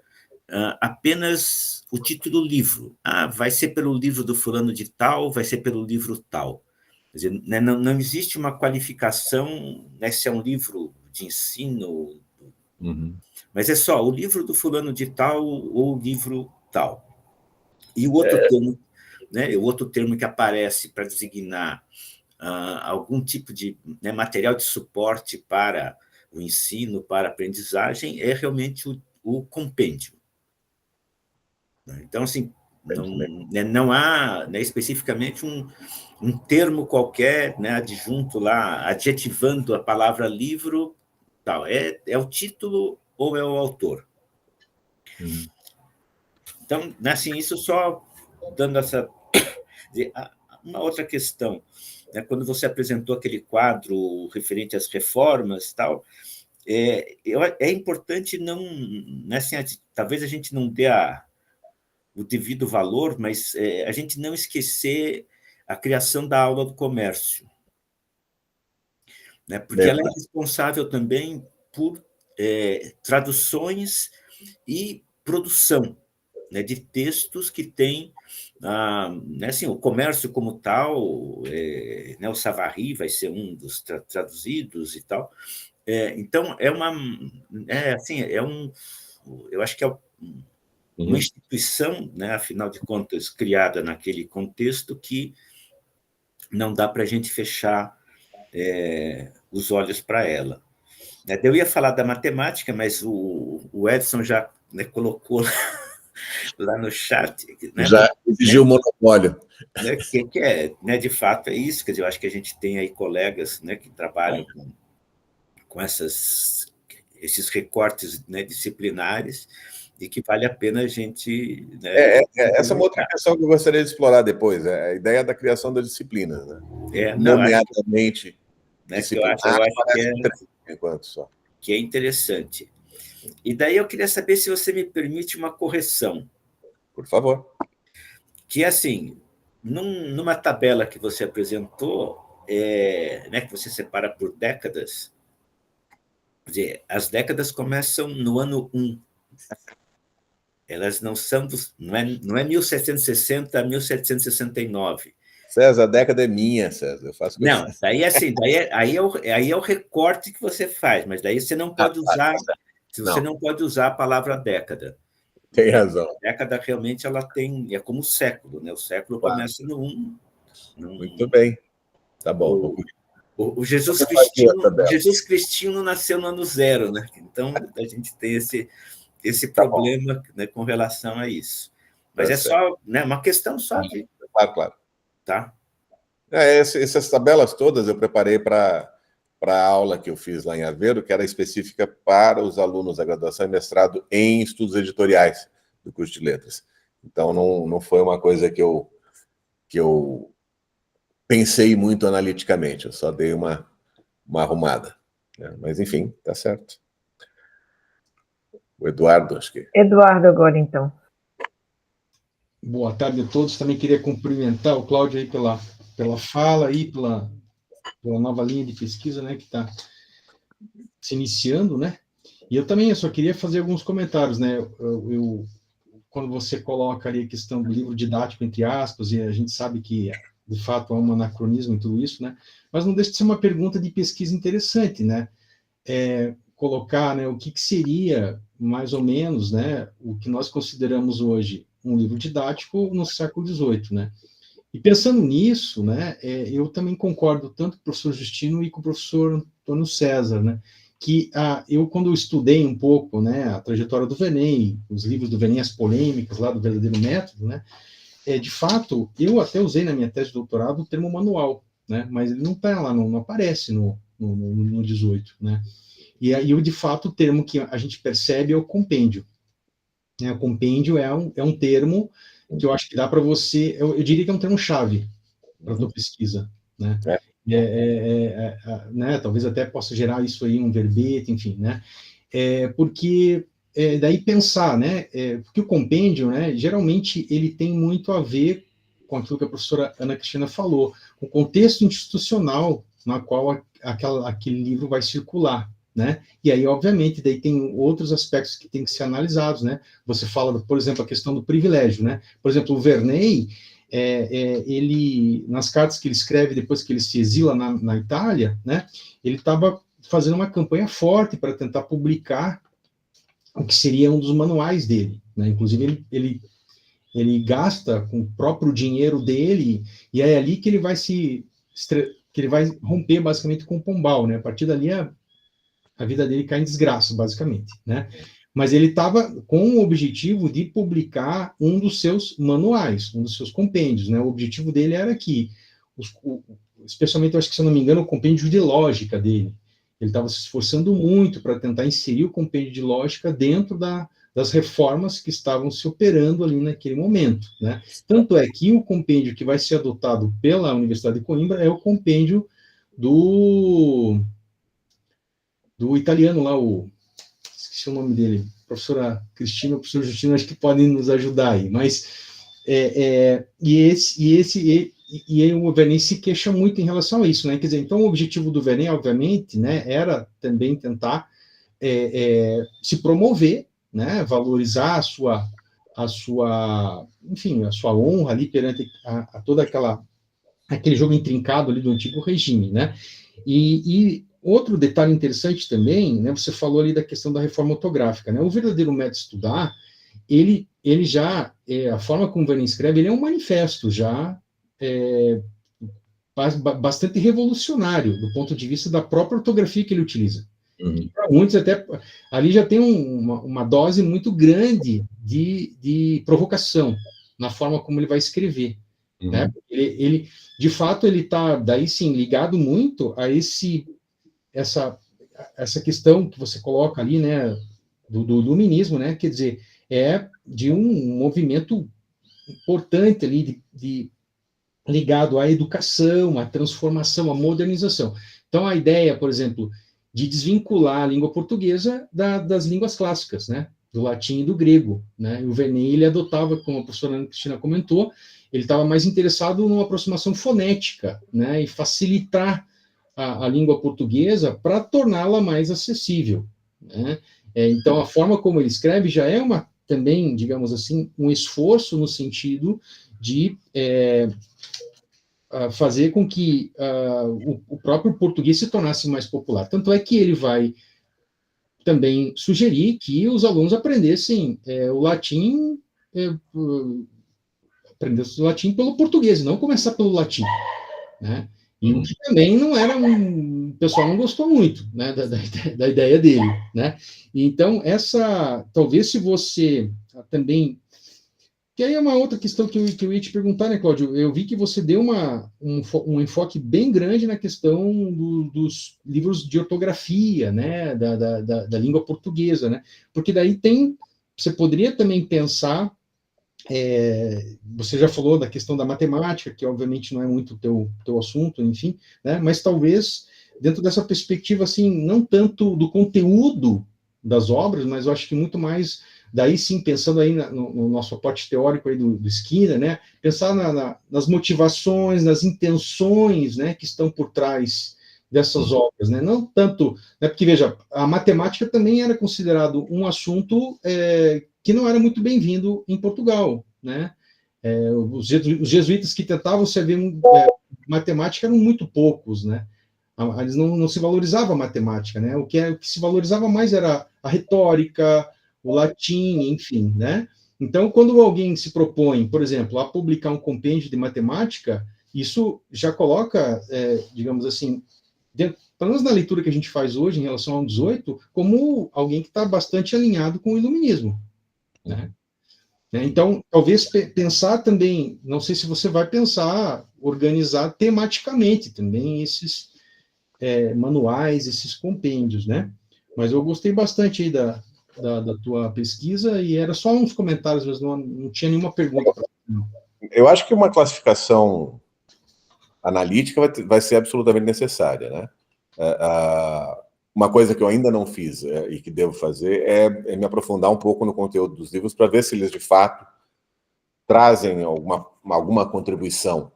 apenas o título livro. Vai ser pelo livro do fulano de tal, vai ser pelo livro tal. Quer dizer, né, não existe uma qualificação, né, se é um livro de ensino, mas é só o livro do fulano de tal ou o livro tal. E o outro termo, né, o outro termo que aparece para designar algum tipo de, né, material de suporte para o ensino, para a aprendizagem, é realmente o compêndio. Então, assim, não há, né, especificamente um termo qualquer, né, adjunto lá, adjetivando a palavra livro, tal. É o título ou é o autor. Então, assim, isso só dando essa... Uma outra questão, né, quando você apresentou aquele quadro referente às reformas e tal, é importante não... Né, assim, talvez a gente não dê o devido valor, mas a gente não esquecer a criação da aula do comércio, né, porque ela é responsável também por traduções e produção, né, de textos que têm, né, assim, o comércio como tal, né, o Savary vai ser um dos traduzidos e tal. Então, assim, eu acho que é uma instituição, né, afinal de contas, criada naquele contexto que não dá para a gente fechar os olhos para ela. Eu ia falar da matemática, mas o Edson já, né, colocou lá no chat... Né, já exigiu o monopólio. Né, né, de fato, é isso. Quer dizer, eu acho que a gente tem aí colegas, né, que trabalham com esses recortes, né, disciplinares, e que vale a pena a gente... Né, essa é uma outra questão que eu gostaria de explorar depois, a ideia da criação das disciplinas, né? Nomeadamente, né, que eu acho que é interessante. E daí eu queria saber se você me permite uma correção. Por favor. Que, assim, numa tabela que você apresentou, né, que você separa por décadas, quer dizer, as décadas começam no ano 1. Elas não são... Não é 1760 a 1769. César, a década é minha, César. Eu faço não, daí assim, aí é o recorte que você faz, mas daí você não pode usar... Você não pode usar a palavra década. Tem razão. A década realmente ela tem... É como o século, né? O século começa no 1. Muito bem. Tá bom. O Jesus Cristino nasceu no ano 0, né? Então, a gente tem esse problema, né, com relação a isso. Mas só, né, uma questão só de... Claro. Tá? Essas tabelas todas eu preparei para a aula que eu fiz lá em Aveiro, que era específica para os alunos da graduação e mestrado em estudos editoriais do curso de letras. Então, não foi uma coisa que eu pensei muito analiticamente, eu só dei uma arrumada. Né? Mas, enfim, tá certo. O Eduardo, acho que... Eduardo agora, então. Boa tarde a todos. Também queria cumprimentar o Cláudio aí pela fala e pela nova linha de pesquisa, né, que está se iniciando, né? E eu só queria fazer alguns comentários, né? Quando você coloca ali a questão do livro didático, entre aspas, e a gente sabe que, de fato, há um anacronismo em tudo isso, né? Mas não deixa de ser uma pergunta de pesquisa interessante, né? Colocar, né, o que seria, mais ou menos, né, o que nós consideramos hoje um livro didático no século XVIII, né? E pensando nisso, né, eu também concordo tanto com o professor Justino e com o professor Antônio César, né, que eu, quando eu estudei um pouco, né, a trajetória do Vernet, os livros do Vernet, as polêmicas lá do verdadeiro método, né, de fato, eu até usei na minha tese de doutorado o termo manual, né, mas ele não está lá, não aparece no 18, né. E aí, de fato, o termo que a gente percebe é o compêndio. O compêndio é um termo que eu acho que dá para você... Eu diria que é um termo-chave para a tua pesquisa. Né? Né? Talvez até possa gerar isso aí, um verbete, enfim. Né? Porque daí pensar, né? Porque o compêndio, né, geralmente, ele tem muito a ver com aquilo que a professora Ana Cristina falou, o contexto institucional na qual aquele livro vai circular. Né? E aí, obviamente, daí tem outros aspectos que têm que ser analisados, né? Você fala, por exemplo, a questão do privilégio, né? Por exemplo, o Vernet, ele, nas cartas que ele escreve depois que ele se exila na Itália, né? Ele estava fazendo uma campanha forte para tentar publicar o que seria um dos manuais dele, né? Inclusive, ele gasta com o próprio dinheiro dele, e é ali que ele vai que ele vai romper, basicamente, com o Pombal, né? A partir dali, a vida dele cai em desgraça, basicamente, né? Mas ele estava com o objetivo de publicar um dos seus manuais, um dos seus compêndios, né? O objetivo dele era que, especialmente, eu acho que, se eu não me engano, o compêndio de lógica dele, ele estava se esforçando muito para tentar inserir o compêndio de lógica dentro das reformas que estavam se operando ali naquele momento, né? Tanto é que o compêndio que vai ser adotado pela Universidade de Coimbra é o compêndio do italiano lá, esqueci o nome dele, professora Cristina, professor Justino, acho que podem nos ajudar aí, mas e o Vernet se queixa muito em relação a isso, né? Quer dizer, então o objetivo do Vernet, obviamente, né, era também tentar se promover, né, valorizar a sua honra ali perante a toda aquele jogo intrincado ali do antigo regime, né? E outro detalhe interessante também, né, você falou ali da questão da reforma ortográfica, né? O verdadeiro método de estudar, ele já, a forma como o Vernet escreve, ele é um manifesto já bastante revolucionário do ponto de vista da própria ortografia que ele utiliza. Muitos até ali já tem uma dose muito grande de provocação na forma como ele vai escrever, né? Ele de fato ele está daí sim ligado muito a essa questão que você coloca ali, né, do iluminismo, né? Quer dizer, de um movimento importante ali ligado à educação, à transformação, à modernização. Então a ideia, por exemplo, de desvincular a língua portuguesa das línguas clássicas, né? Do latim e do grego, né? E o Vernet, ele adotava, como a professora Ana Cristina comentou, ele estava mais interessado numa aproximação fonética, né? E facilitar a língua portuguesa para torná-la mais acessível, né? Então, a forma como ele escreve já é também, digamos assim, um esforço no sentido de fazer com que o próprio português se tornasse mais popular. Tanto é que ele vai também sugerir que os alunos aprendessem o latim, aprendessem o latim pelo português, não começar pelo latim, né? E o que também não era o pessoal não gostou muito, né, da ideia dele, né? Então, talvez se você também... Que aí é uma outra questão que eu ia te perguntar, né, Cláudio? Eu vi que você deu um enfoque bem grande na questão dos livros de ortografia, né, da língua portuguesa, né? Porque daí você poderia também pensar, você já falou da questão da matemática, que obviamente não é muito teu assunto, enfim, né? Mas talvez dentro dessa perspectiva, assim, não tanto do conteúdo das obras, mas eu acho que muito mais... Daí sim, pensando aí no nosso aporte teórico aí do Skinner, né, pensar nas motivações, nas intenções, né, que estão por trás dessas obras, né, não tanto, né, porque veja, a matemática também era considerado um assunto que não era muito bem-vindo em Portugal, né, os jesuítas que tentavam servir matemática eram muito poucos, né, eles não se valorizava a matemática, né, o que se valorizava mais era a retórica, o latim, enfim, né? Então, quando alguém se propõe, por exemplo, a publicar um compêndio de matemática, isso já coloca, digamos assim, pelo menos na leitura que a gente faz hoje em relação ao 18, como alguém que está bastante alinhado com o iluminismo, né? Então, talvez pensar também, não sei se você vai pensar, organizar tematicamente também esses manuais, esses compêndios, né? Mas eu gostei bastante aí da tua pesquisa, e era só uns comentários, mas não tinha nenhuma pergunta. Eu acho que uma classificação analítica vai ser absolutamente necessária, né? Uma coisa que eu ainda não fiz e que devo fazer é me aprofundar um pouco no conteúdo dos livros para ver se eles, de fato, trazem alguma contribuição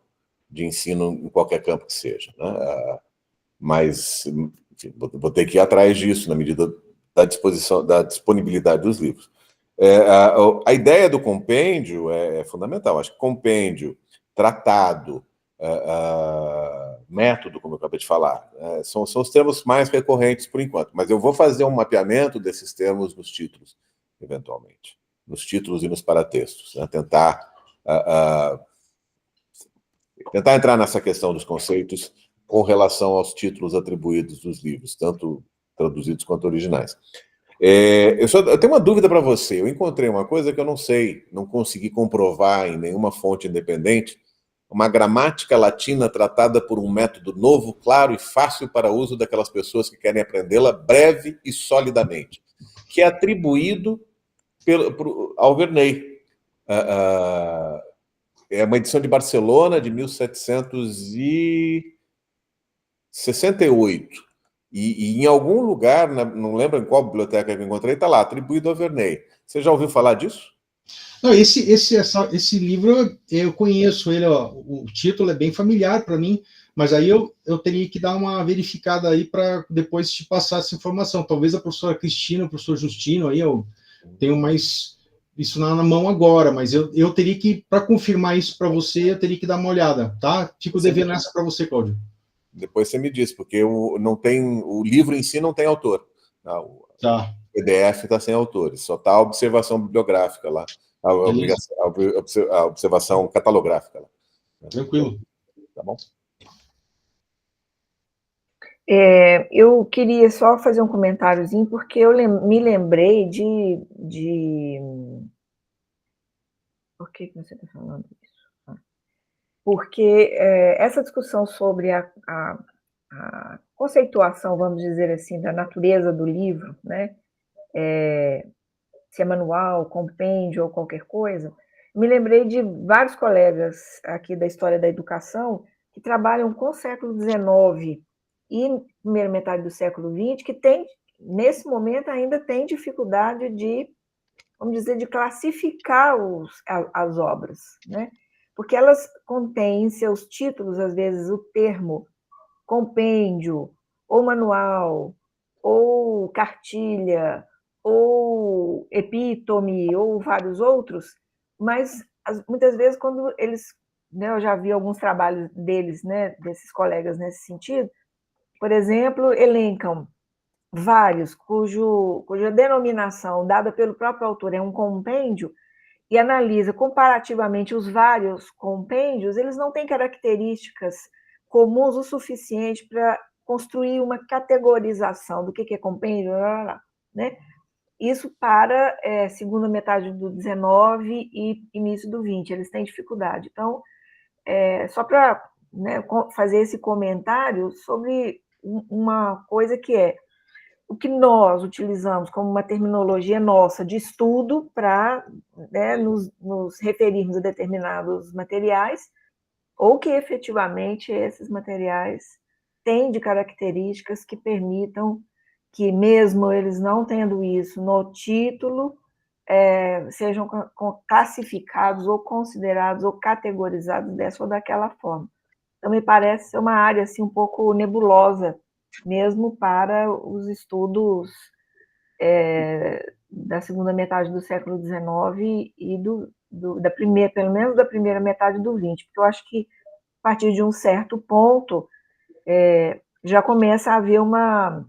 de ensino em qualquer campo que seja, né? Mas, enfim, vou ter que ir atrás disso na medida da disponibilidade dos livros. A ideia do compêndio é fundamental. Acho que compêndio, tratado, método, como eu acabei de falar, são os termos mais recorrentes por enquanto, mas eu vou fazer um mapeamento desses termos nos títulos, eventualmente, nos títulos e nos paratextos, né? Tentar entrar nessa questão dos conceitos com relação aos títulos atribuídos dos livros, tanto traduzidos quanto originais. Eu tenho uma dúvida para você. Eu encontrei uma coisa que eu não sei, não consegui comprovar em nenhuma fonte independente, uma gramática latina tratada por um método novo, claro e fácil para uso daquelas pessoas que querem aprendê-la breve e solidamente, que é atribuído Alverney. É uma edição de Barcelona, de 1768. E em algum lugar, não lembro em qual biblioteca que eu encontrei, está lá, atribuído a Verney. Você já ouviu falar disso? Não, esse livro eu conheço ele, ó, o título é bem familiar para mim, mas aí eu teria que dar uma verificada aí para depois te passar essa informação. Talvez a professora Cristina, o professor Justino, aí eu tenho mais isso na mão agora, mas eu teria que, para confirmar isso para você, eu teria que dar uma olhada, tá? Fico devendo essa para você, Cláudio. Depois você me diz, porque o livro em si não tem autor. O PDF está sem autores, só está a observação bibliográfica lá, a observação catalográfica lá. Tranquilo. Tá bom? Eu queria só fazer um comentáriozinho, porque eu me lembrei de... Por que você está falando isso? Porque essa discussão sobre a conceituação, vamos dizer assim, da natureza do livro, né? Se é manual, compêndio ou qualquer coisa, me lembrei de vários colegas aqui da história da educação que trabalham com o século XIX e primeira metade do século XX, que nesse momento ainda tem dificuldade de, vamos dizer, de classificar as obras, né? Porque elas contêm em seus títulos, às vezes, o termo compêndio, ou manual, ou cartilha, ou epítome, ou vários outros, mas muitas vezes quando eles, né, eu já vi alguns trabalhos deles, né, desses colegas nesse sentido, por exemplo, elencam vários cuja denominação dada pelo próprio autor é um compêndio, e analisa comparativamente os vários compêndios, eles não têm características comuns o suficiente para construir uma categorização do que é compêndio, né? Isso para segunda metade do 19 e início do 20, eles têm dificuldade. Então, só para, né, fazer esse comentário sobre uma coisa que é o que nós utilizamos como uma terminologia nossa de estudo para, né, nos referirmos a determinados materiais, ou que efetivamente esses materiais têm de características que permitam que, mesmo eles não tendo isso no título, sejam classificados ou considerados ou categorizados dessa ou daquela forma. Então, me parece ser uma área assim, um pouco nebulosa, mesmo para os estudos da segunda metade do século XIX e pelo menos da primeira metade do XX, porque eu acho que, a partir de um certo ponto, já começa a haver uma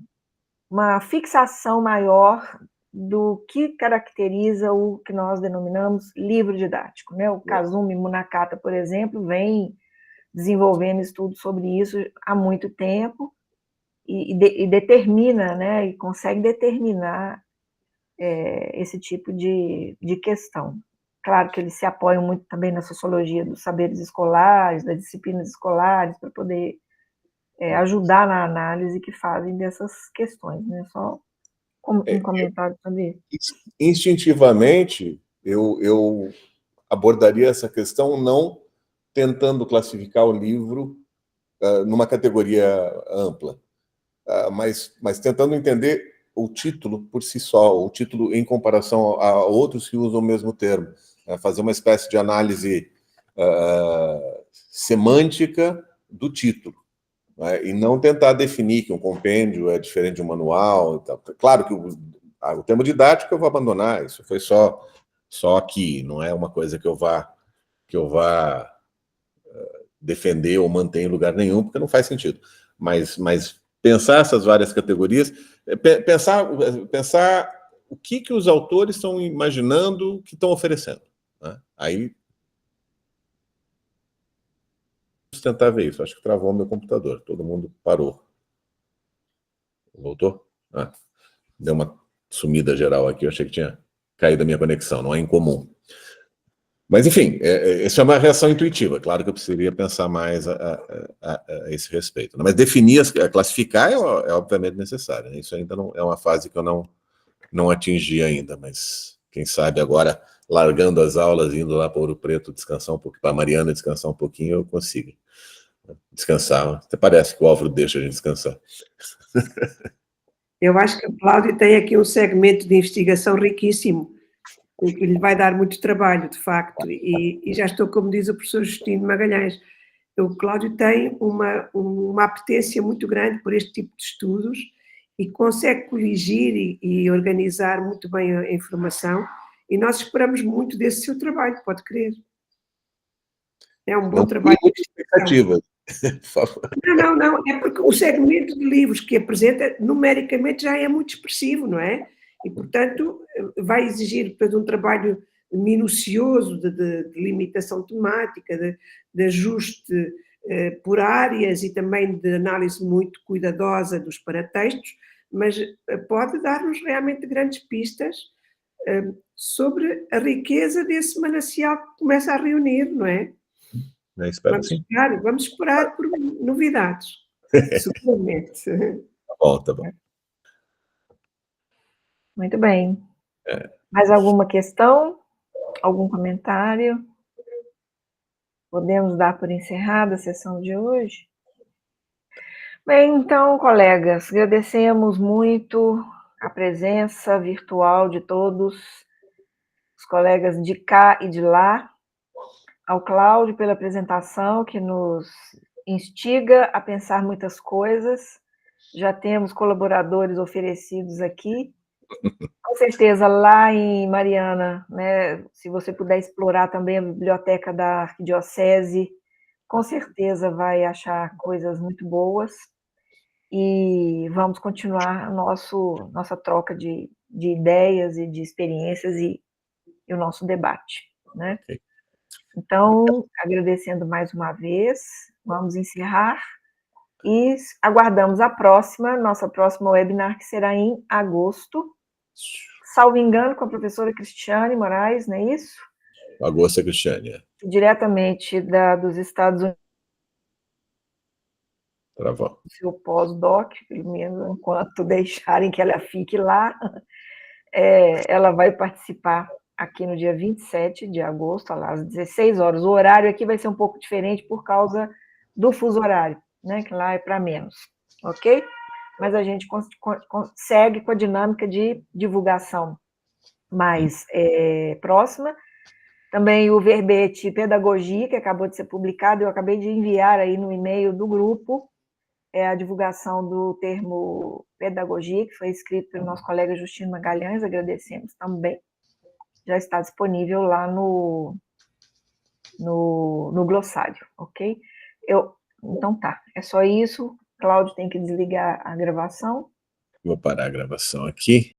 fixação maior do que caracteriza o que nós denominamos livro didático, né? O Kazumi Munakata, por exemplo, vem desenvolvendo estudos sobre isso há muito tempo, e determina, né, e consegue determinar esse tipo de questão. Claro que eles se apoiam muito também na sociologia dos saberes escolares, das disciplinas escolares, para poder ajudar na análise que fazem dessas questões, né? Só um comentário sobre isso. Instintivamente, eu abordaria essa questão não tentando classificar o livro numa categoria ampla, mas tentando entender o título por si só, o título em comparação a outros que usam o mesmo termo, fazer uma espécie de análise semântica do título, né? E não tentar definir que um compêndio é diferente de um manual. Então, claro que o termo didático eu vou abandonar, isso foi só aqui, não é uma coisa que eu vá defender ou manter em lugar nenhum, porque não faz sentido. Mas pensar essas várias categorias, pensar o que os autores estão imaginando que estão oferecendo, né? Aí, vamos tentar ver isso. Acho que travou meu computador, todo mundo parou. Voltou? Deu uma sumida geral aqui, eu achei que tinha caído a minha conexão, não é incomum. Mas, enfim, essa é uma reação intuitiva. Claro que eu precisaria pensar mais a esse respeito, né? Mas definir, classificar é obviamente necessário, né? Isso ainda não é uma fase que eu não atingi ainda, mas Quem sabe agora, largando as aulas, indo lá para Ouro Preto descansar um pouquinho, para a Mariana descansar um pouquinho, eu consigo descansar. Até parece que o Álvaro deixa a gente descansar. Eu acho que o Cláudio tem aqui um segmento de investigação riquíssimo, que lhe vai dar muito trabalho, de facto, e já estou, como diz o professor Justino Magalhães, o Cláudio tem uma apetência muito grande por este tipo de estudos e consegue coligir e organizar muito bem a informação, e nós esperamos muito desse seu trabalho, pode crer. É um bom trabalho de investigação. Por favor. Não, é porque o segmento de livros que apresenta, numericamente, já é muito expressivo, não é? E, portanto, vai exigir um trabalho minucioso de limitação temática, de ajuste por áreas e também de análise muito cuidadosa dos paratextos, mas pode dar-nos realmente grandes pistas sobre a riqueza desse manancial que começa a reunir, não é? Vamos esperar por novidades, seguramente. Tá bom. Muito bem. Mais alguma questão? Algum comentário? Podemos dar por encerrada a sessão de hoje? Bem, então, colegas, agradecemos muito a presença virtual de todos os colegas de cá e de lá, ao Cláudio pela apresentação, que nos instiga a pensar muitas coisas. Já temos colaboradores oferecidos aqui. Com certeza, lá em Mariana, né, se você puder explorar também a biblioteca da Arquidiocese, com certeza vai achar coisas muito boas. E vamos continuar nossa troca de ideias e de experiências e o nosso debate, né? Então, agradecendo mais uma vez, vamos encerrar e aguardamos nossa próxima webinar, que será em agosto, salvo engano, com a professora Cristiane Moraes, não é isso? Agosto é Cristiane. Diretamente dos Estados Unidos. Travou. Seu pós-doc, pelo menos enquanto deixarem que ela fique lá, ela vai participar aqui no dia 27 de agosto, às 16 horas. O horário aqui vai ser um pouco diferente por causa do fuso horário, né, que lá é para menos, ok? Mas a gente segue com a dinâmica de divulgação mais próxima. Também o verbete Pedagogia, que acabou de ser publicado, eu acabei de enviar aí no e-mail do grupo, a divulgação do termo pedagogia, que foi escrito pelo nosso colega Justino Magalhães, agradecemos também. Já está disponível lá no glossário, ok? Então tá, é só isso. Cláudio tem que desligar a gravação. Vou parar a gravação aqui.